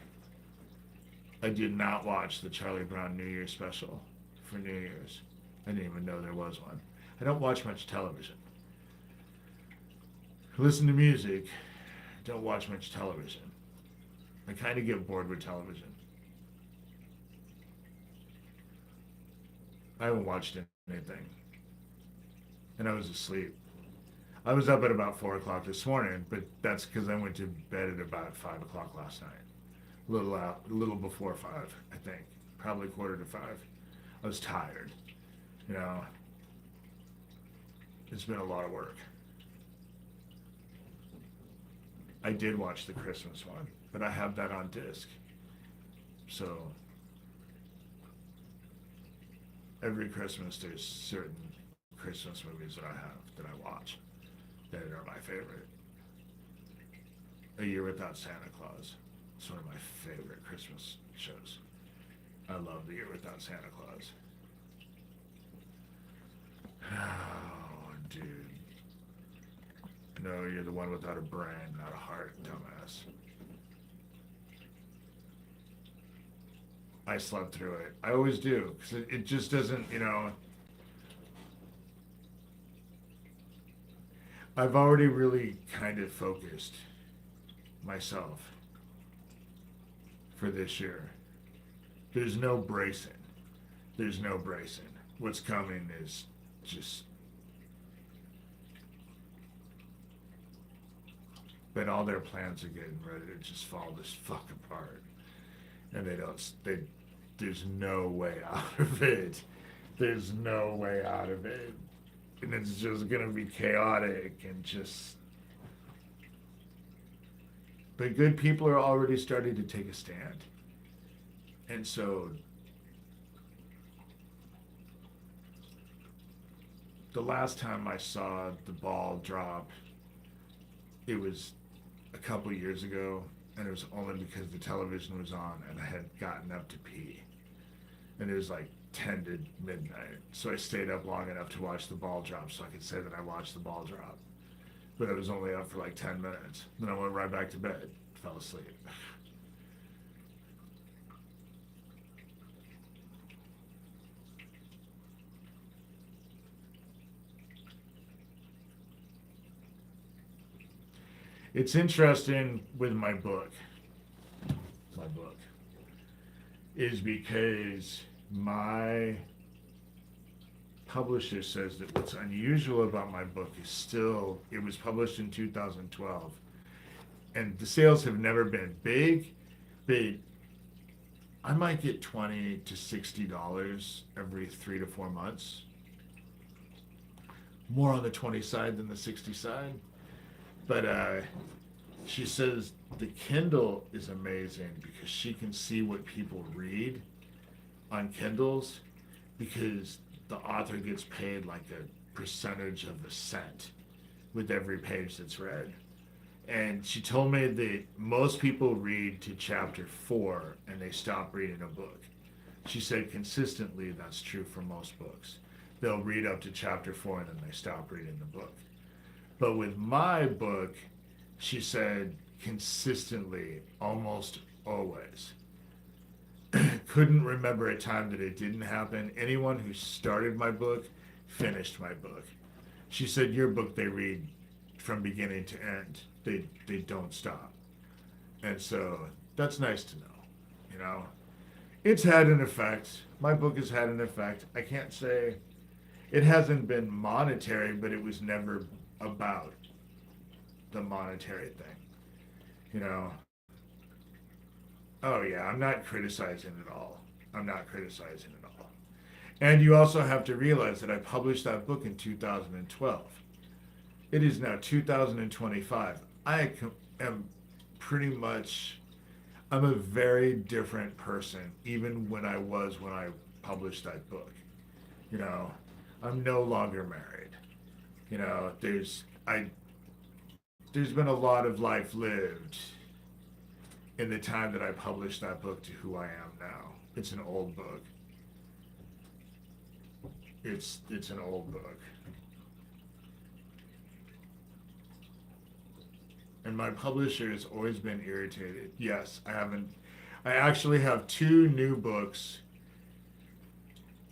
I did not watch the Charlie Brown New Year special for New Year's. I didn't even know there was one. I don't watch much television. I listen to music. I don't watch much television. I kind of get bored with television. I haven't watched anything. And I was asleep. I was up at about 4 o'clock this morning, but that's because I went to bed at about 5 o'clock last night. A little before 5, I think. Probably 4:45. I was tired. You know, it's been a lot of work. I did watch the Christmas one, but I have that on disc. So every Christmas there's certain Christmas movies that I have that I watch that are my favorite. A Year Without Santa Claus. It's one of my favorite Christmas shows. I love The Year Without Santa Claus. Oh, dude. No, you're the one without a brain, not a heart, dumbass. I slept through it. I always do, because it just doesn't, you know. I've already really kind of focused myself for this year. There's no bracing. There's no bracing. What's coming is just... But all their plans are getting ready to just fall this fuck apart. And there's no way out of it. There's no way out of it. And it's just gonna be chaotic and just... But good people are already starting to take a stand. And so the last time I saw the ball drop, it was a couple years ago, and it was only because the television was on and I had gotten up to pee. And it was like 10 to midnight. So I stayed up long enough to watch the ball drop so I could say that I watched the ball drop. But I was only up for like 10 minutes. Then I went right back to bed, fell asleep. It's interesting with my book, is because my publisher says that what's unusual about my book is still, it was published in 2012, and the sales have never been big, but I might get $20 to $60 every 3 to 4 months. More on the 20 side than the 60 side. But she says the Kindle is amazing because she can see what people read on Kindles, because the author gets paid like a percentage of a cent with every page that's read. And she told me that most people read to chapter 4 and they stop reading a book. She said consistently that's true for most books. They'll read up to chapter 4 and then they stop reading the book. But with my book, she said consistently, almost always. Couldn't remember a time that it didn't happen. Anyone who started my book finished my book. She said, your book they read from beginning to end. They don't stop. And so that's nice to know, you know. It's had an effect. My book has had an effect. I can't say it hasn't been monetary, but it was never about the monetary thing, you know. Oh yeah, I'm not criticizing at all. I'm not criticizing at all. And you also have to realize that I published that book in 2012. It is now 2025. Am pretty much, I'm a very different person, even when I published that book. You know, I'm no longer married. You know, there's been a lot of life lived in the time that I published that book to who I am now. It's an old book. It's an old book. And my publisher has always been irritated. Yes, I actually have 2 new books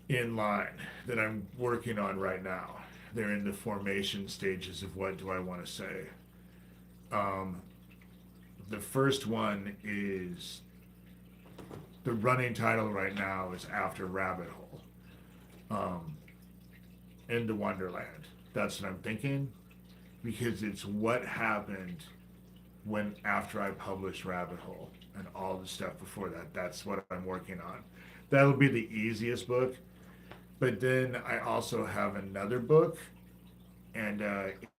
in line that I'm working on right now. They're in the formation stages of what do I want to say. The first one is, the running title right now is After Rabbit Hole. Into Wonderland. That's what I'm thinking, because it's what happened after I published Rabbit Hole and all the stuff before that. That's what I'm working on. That'll be the easiest book. But then I also have another book, and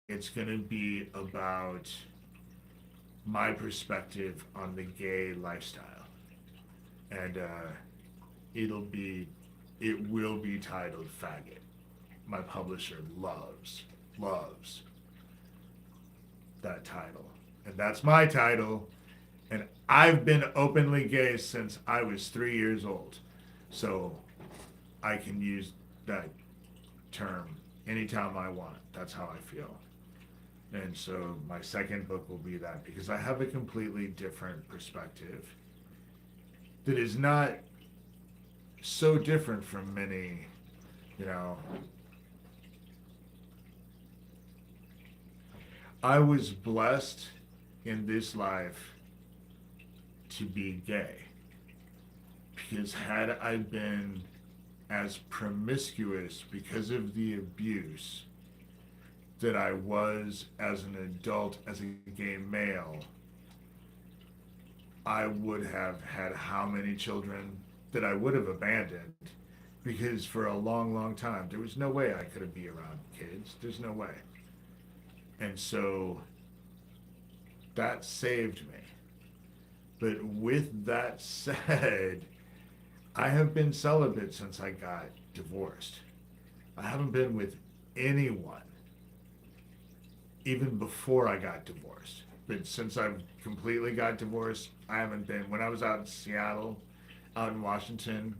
it's going to be about my perspective on the gay lifestyle. And it will be titled Faggot. My publisher loves that title. And that's my title. And I've been openly gay since I was 3 years old. So I can use that term anytime I want. That's how I feel. And so my second book will be that, because I have a completely different perspective that is not so different from many, you know. I was blessed in this life to be gay, because had I been as promiscuous because of the abuse that I was as an adult, as a gay male, I would have had how many children that I would have abandoned, because for a long, long time, there was no way I could be around kids. There's no way. And so that saved me. But with that said, I have been celibate since I got divorced. I haven't been with anyone even before I got divorced. But since I've completely got divorced, I haven't been. When I was out in Seattle, out in Washington,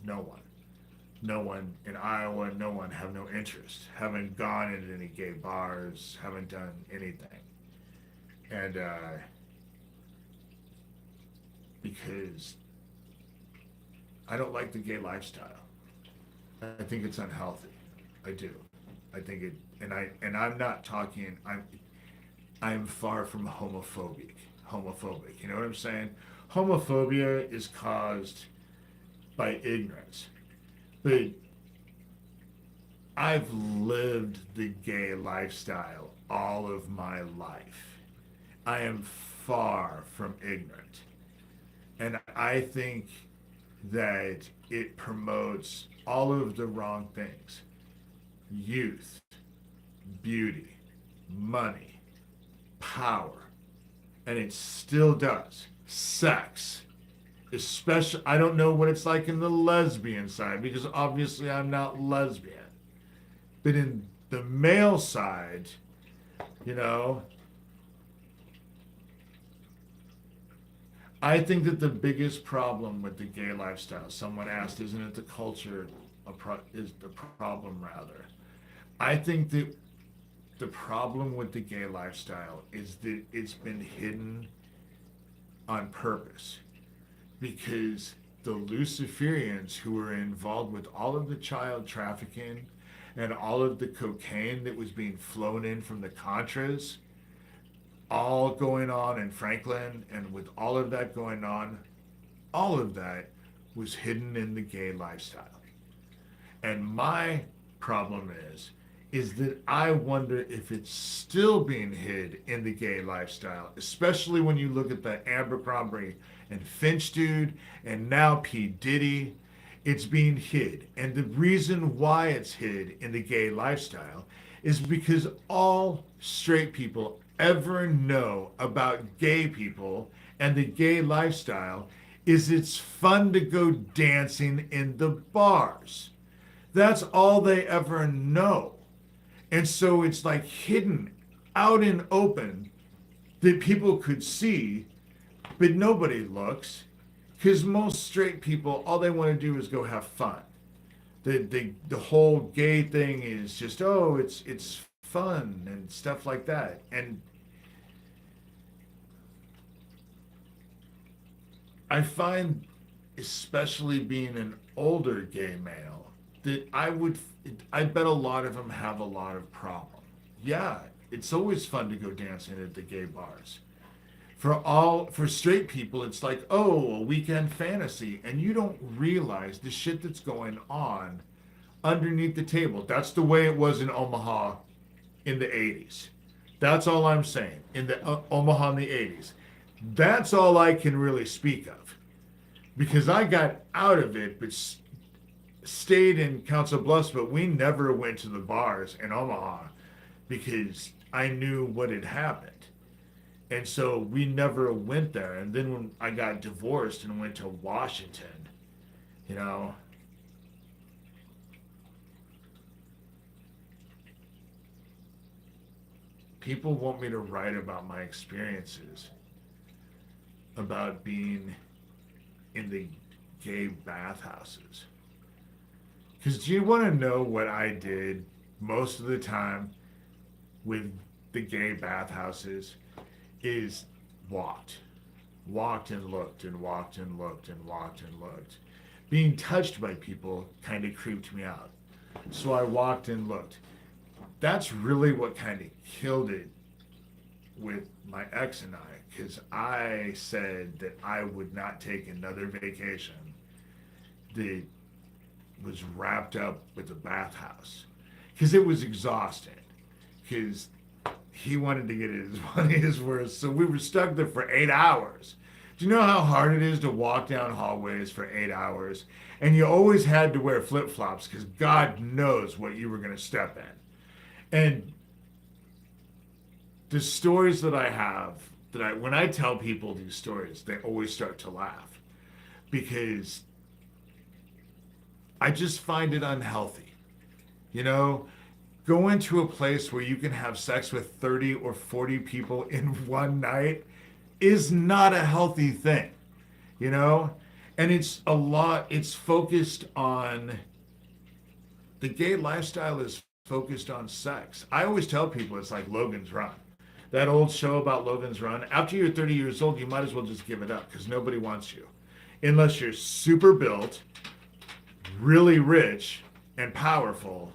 no one. No one in Iowa, no one, have no interest. Haven't gone into any gay bars, haven't done anything. And because I don't like the gay lifestyle. I think it's unhealthy. I do. I think it, and I'm not talking, I'm far from homophobic. You know what I'm saying? Homophobia is caused by ignorance. But I've lived the gay lifestyle all of my life. I am far from ignorant. And I think that it promotes all of the wrong things: youth, beauty, money, power, and it still does. Sex, especially, I don't know what it's like in the lesbian side, because obviously I'm not lesbian. But in the male side, you know, I think that the biggest problem with the gay lifestyle, someone asked, isn't it the culture is the problem rather? I think that the problem with the gay lifestyle is that it's been hidden on purpose because the Luciferians who were involved with all of the child trafficking and all of the cocaine that was being flown in from the Contras, all going on in Franklin, and with all of that going on, all of that was hidden in the gay lifestyle. And my problem is that I wonder if it's still being hid in the gay lifestyle, especially when you look at the Abercrombie and Finch dude, and now P. Diddy. It's being hid. And the reason why it's hid in the gay lifestyle is because all straight people ever know about gay people and the gay lifestyle is it's fun to go dancing in the bars. That's all they ever know. And so it's like hidden out in open that people could see, but nobody looks because most straight people, all they want to do is go have fun. The whole gay thing is just, oh, it's fun and stuff like that. And I find, especially being an older gay male, that I bet a lot of them have a lot of problem. Yeah, it's always fun to go dancing at the gay bars. For straight people, it's like, oh, a weekend fantasy, and you don't realize the shit that's going on underneath the table. That's the way it was in Omaha in the 80s. That's all I'm saying. In the Omaha in the 80s. That's all I can really speak of. Because I got out of it, but stayed in Council Bluffs, but we never went to the bars in Omaha because I knew what had happened. And so we never went there. And then when I got divorced and went to Washington, you know, people want me to write about my experiences, about being in the gay bathhouses. Because do you want to know what I did most of the time with the gay bathhouses? Is walked and looked and walked and looked and walked and looked. Being touched by people kind of creeped me out. So I walked and looked. That's really what kind of killed it with my ex and I, because I said that I would not take another vacation that was wrapped up with a bathhouse. Because it was exhausting. Because he wanted to get his money's worth, so we were stuck there for 8 hours. Do you know how hard it is to walk down hallways for 8 hours? And you always had to wear flip-flops because God knows what you were going to step in. And the stories that I have, when I tell people these stories, they always start to laugh because I just find it unhealthy. You know, go into a place where you can have sex with 30 or 40 people in one night is not a healthy thing, you know? And it's focused on, the gay lifestyle is focused on sex. I always tell people it's like Logan's Run. That old show about Logan's Run. After you're 30 years old, you might as well just give it up because nobody wants you. Unless you're super built, really rich, and powerful,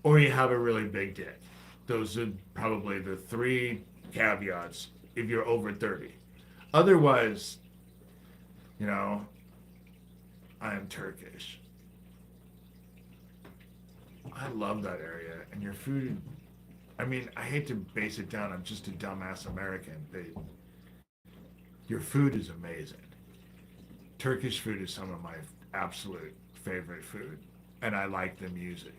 or you have a really big dick. Those are probably the three caveats if you're over 30. Otherwise, you know, I am Turkish. I love that area. And your food, I mean, I hate to base it down. I'm just a dumbass American. But your food is amazing. Turkish food is some of my absolute favorite food. And I like the music.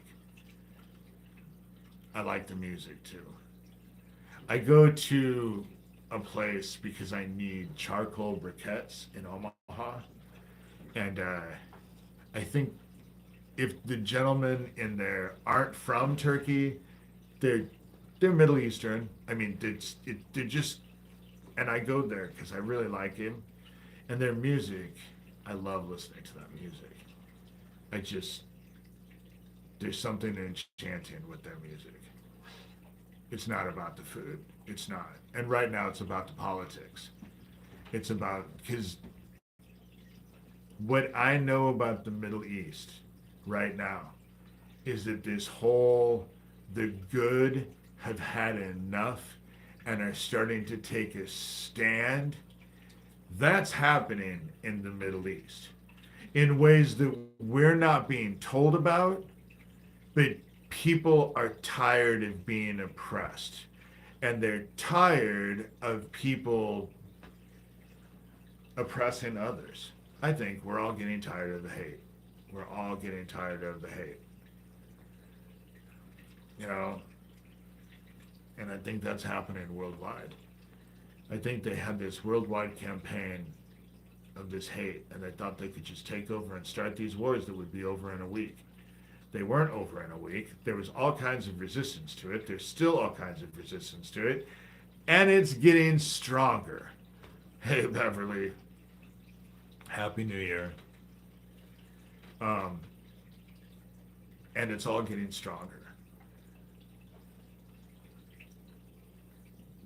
I like the music too. I go to a place because I need charcoal briquettes in Omaha. And I think if the gentlemen in there aren't from Turkey, they're Middle Eastern. I mean, they're just and I go there because I really like him. And their music, I love listening to that music. I just, there's something enchanting with their music. It's not about the food. It's not. And right now it's about the politics. It's about, because what I know about the Middle East right now is that this whole, the good have had enough and are starting to take a stand. That's happening in the Middle East in ways that we're not being told about, but people are tired of being oppressed. And they're tired of people oppressing others. I think we're all getting tired of the hate. We're all getting tired of the hate. You know, and I think that's happening worldwide. I think they had this worldwide campaign of this hate, and they thought they could just take over and start these wars that would be over in a week. They weren't over in a week. There was all kinds of resistance to it. There's still all kinds of resistance to it, and it's getting stronger. Hey, Beverly, Happy New Year. And it's all getting stronger.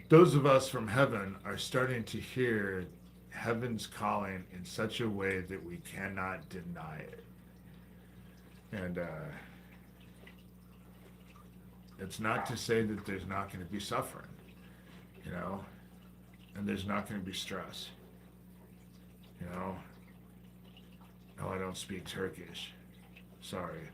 Those of us from heaven are starting to hear heaven's calling in such a way that we cannot deny it. And it's not to say that there's not going to be suffering, you know, and there's not going to be stress, you know. No, I don't speak Turkish. Sorry.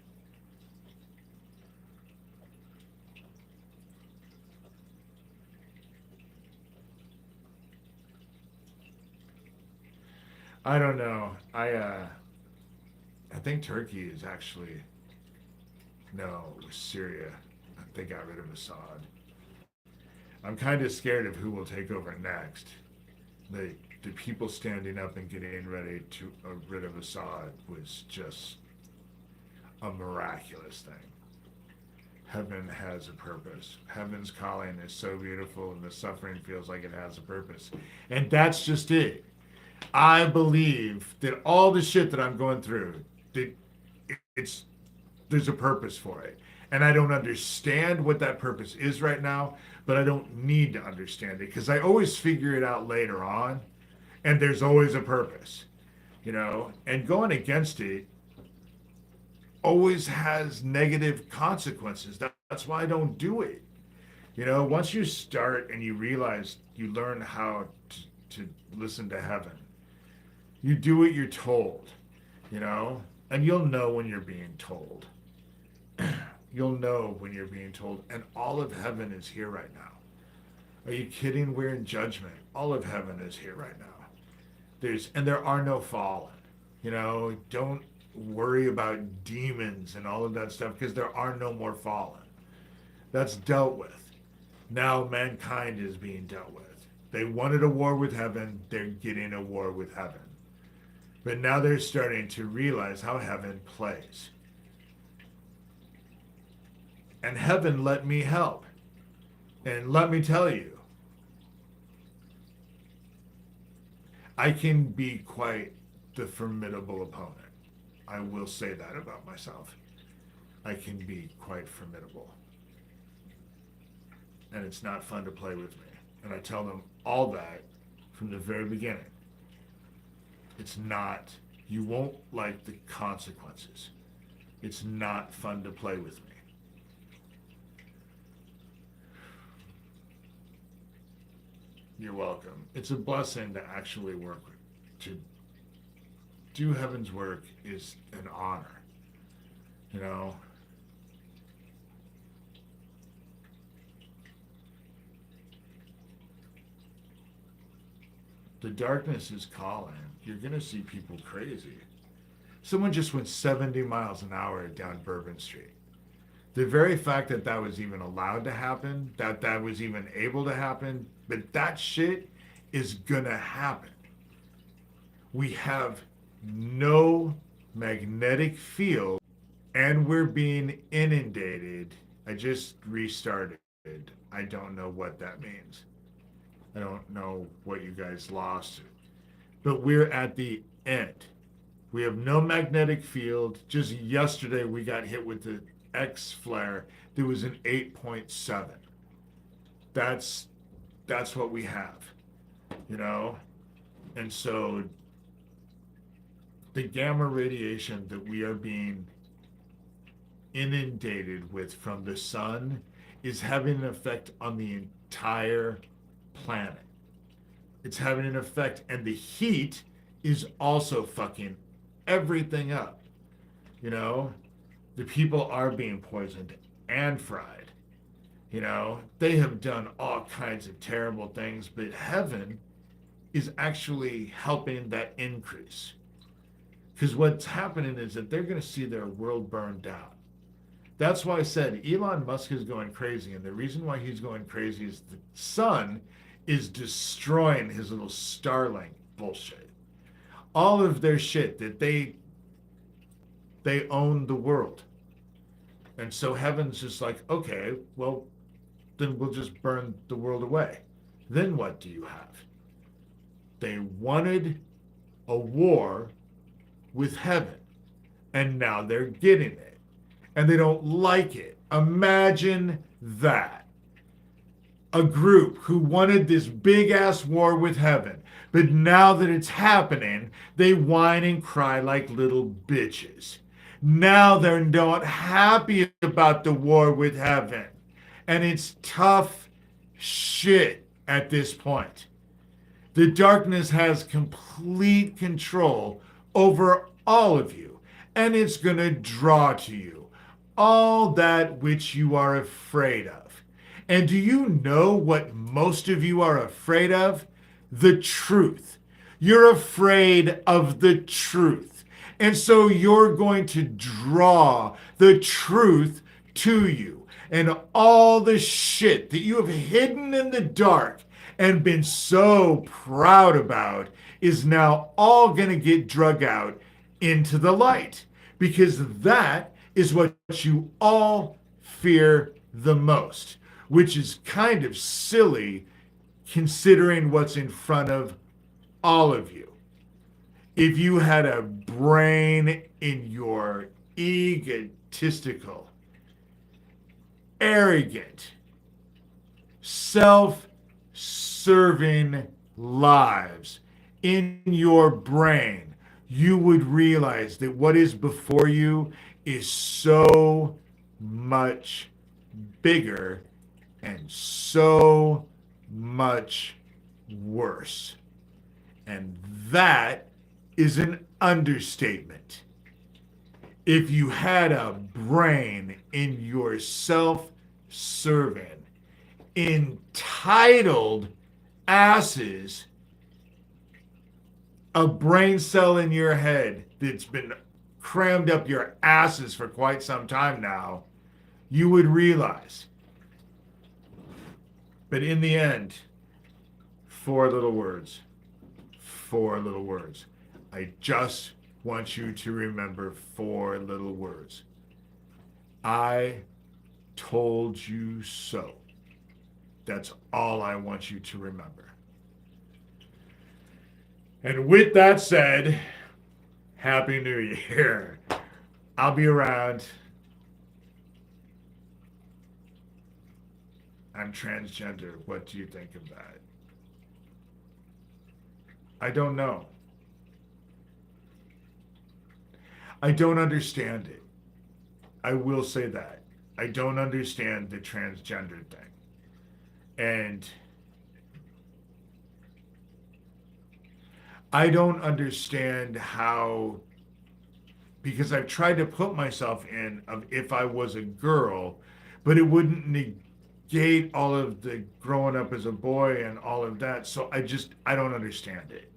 I don't know. I think Turkey is actually, no, it was Syria. They got rid of Assad. I'm kind of scared of who will take over next. The people standing up and getting ready to rid of Assad was just a miraculous thing. Heaven has a purpose. Heaven's calling is so beautiful, and the suffering feels like it has a purpose. And that's just it. I believe that all the shit that I'm going through, that it's there's a purpose for it. And I don't understand what that purpose is right now, but I don't need to understand it because I always figure it out later on. And there's always a purpose, you know, and going against it always has negative consequences. That's why I don't do it. You know, once you start and you realize you learn how to listen to heaven, you do what you're told, you know, and you'll know when you're being told. You'll know when you're being told. And all of heaven is here right now. Are you kidding? We're in judgment. All of heaven is here right now. There are no fallen. You know, don't worry about demons and all of that stuff because there are no more fallen. That's dealt with. Now mankind is being dealt with. They wanted a war with heaven. They're getting a war with heaven. But now they're starting to realize how heaven plays. And heaven let me help. And let me tell you, I can be quite the formidable opponent. I will say that about myself. I can be quite formidable. And it's not fun to play with me. And I tell them all that from the very beginning. It's not, you won't like the consequences. It's not fun to play with me. You're welcome. It's a blessing to actually work with. To do heaven's work is an honor. You know? The darkness is calling. You're going to see people crazy. Someone just went 70 miles an hour down Bourbon Street. The very fact that that was even allowed to happen, that was even able to happen, but that shit is gonna happen. We have no magnetic field and we're being inundated. I just restarted. I don't know what that means. I don't know what you guys lost, but we're at the end. We have no magnetic field. Just yesterday, we got hit with the X flare. There was an 8.7. That's that's what we have, you know. And so the gamma radiation that we are being inundated with from the sun is having an effect on the entire planet. It's having an effect, and the heat is also fucking everything up. You know, the people are being poisoned and fried. You know, they have done all kinds of terrible things, but heaven is actually helping that increase. Because what's happening is that they're going to see their world burn down. That's why I said Elon Musk is going crazy. And the reason why he's going crazy is the sun is destroying his little Starlink bullshit. All of their shit that they own the world. And so heaven's just like, okay, well, then we'll just burn the world away. Then what do you have? They wanted a war with heaven, and now they're getting it. And they don't like it. Imagine that. A group who wanted this big ass war with heaven, but now that it's happening, they whine and cry like little bitches. Now they're not happy about the war with heaven. And it's tough shit at this point. The darkness has complete control over all of you, and it's going to draw to you all that which you are afraid of. And do you know what most of you are afraid of? The truth. You're afraid of the truth. And so you're going to draw the truth to you. And all the shit that you have hidden in the dark and been so proud about is now all going to get drug out into the light, because that is what you all fear the most, which is kind of silly considering what's in front of all of you. If you had a brain in your egotistical, arrogant, self-serving lives in your brain, you would realize that what is before you is so much bigger and so much worse. And that is an understatement. If you had a brain in your self-serving, entitled asses, a brain cell in your head that's been crammed up your asses for quite some time now, you would realize. But in the end, four little words. Four little words. I just want you to remember four little words. I told you so. That's all I want you to remember. And with that said, Happy New Year. I'll be around. I'm transgender. What do you think of that? I don't know. I don't understand it. I will say that. I don't understand the transgender thing. And I don't understand how, because I've tried to put myself in of if I was a girl, but it wouldn't negate all of the growing up as a boy and all of that. So I don't understand it.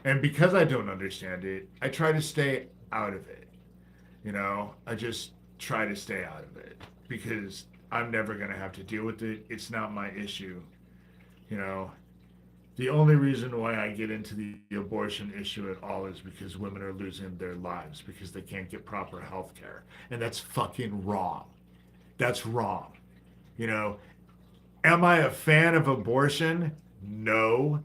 And because I don't understand it, I try to stay out of it. You know, I just try to stay out of it because I'm never going to have to deal with it. It's not my issue. You know, the only reason why I get into the abortion issue at all is because women are losing their lives because they can't get proper health care. And that's fucking wrong. That's wrong. You know, am I a fan of abortion? No,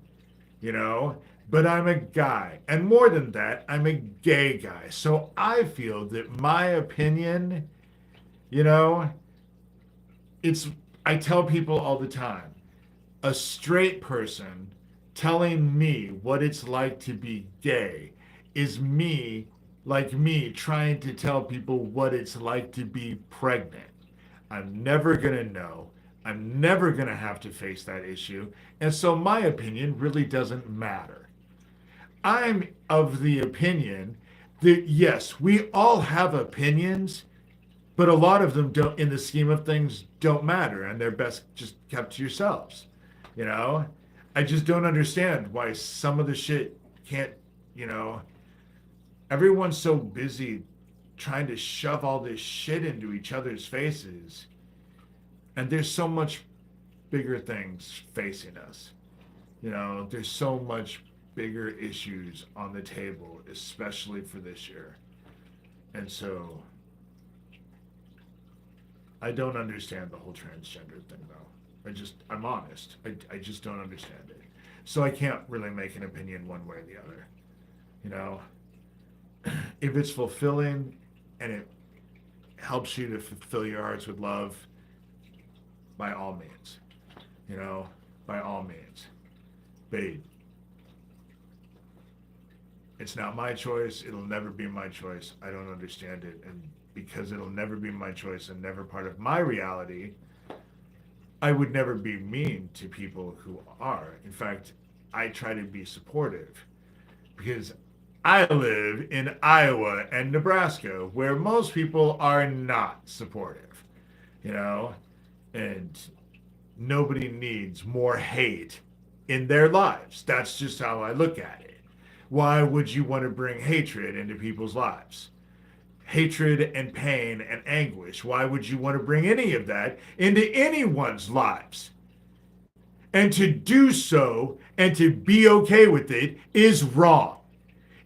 you know, but I'm a guy. And more than that, I'm a gay guy. So I feel that my opinion, you know, it's, I tell people all the time, a straight person telling me what it's like to be gay is me, like me, trying to tell people what it's like to be pregnant. I'm never going to know. I'm never going to have to face that issue. And so my opinion really doesn't matter. I'm of the opinion that yes, we all have opinions, but a lot of them don't, in the scheme of things, don't matter, and they're best just kept to yourselves. You know, I just don't understand why some of the shit can't, you know, everyone's so busy trying to shove all this shit into each other's faces, and there's so much bigger things facing us. You know, there's so much bigger issues on the table, especially for this year. And so I don't understand the whole transgender thing, though. I'm honest. I just don't understand it. So I can't really make an opinion one way or the other. You know, if it's fulfilling and it helps you to fulfill your hearts with love, by all means, you know, by all means. But it's not my choice. It'll never be my choice. I don't understand it. And because it'll never be my choice and never part of my reality, I would never be mean to people who are. In fact, I try to be supportive because I live in Iowa and Nebraska where most people are not supportive, you know, and nobody needs more hate in their lives. That's just how I look at it. Why would you want to bring hatred into people's lives? Hatred and pain and anguish. Why would you want to bring any of that into anyone's lives? And to do so and to be okay with it is wrong.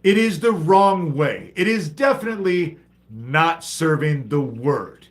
It is the wrong way. It is definitely not serving the word.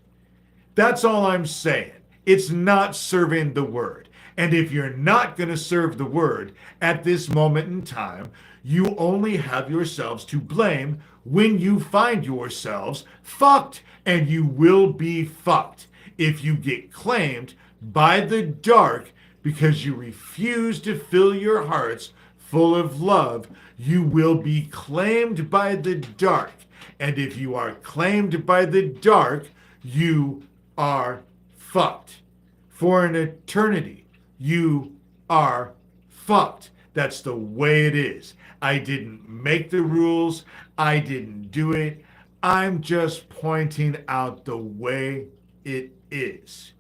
That's all I'm saying. It's not serving the word. And if you're not going to serve the word at this moment in time, you only have yourselves to blame when you find yourselves fucked, and you will be fucked if you get claimed by the dark because you refuse to fill your hearts full of love. You will be claimed by the dark. And if you are claimed by the dark, you are fucked. For an eternity, you are fucked. That's the way it is. I didn't make the rules. I didn't do it. I'm just pointing out the way it is.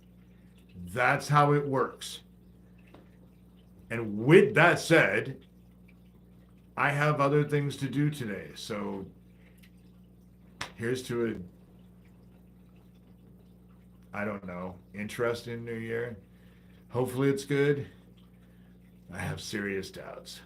That's how it works. And with that said, I have other things to do today. So here's to a, I don't know, interesting new year. Hopefully it's good. I have serious doubts.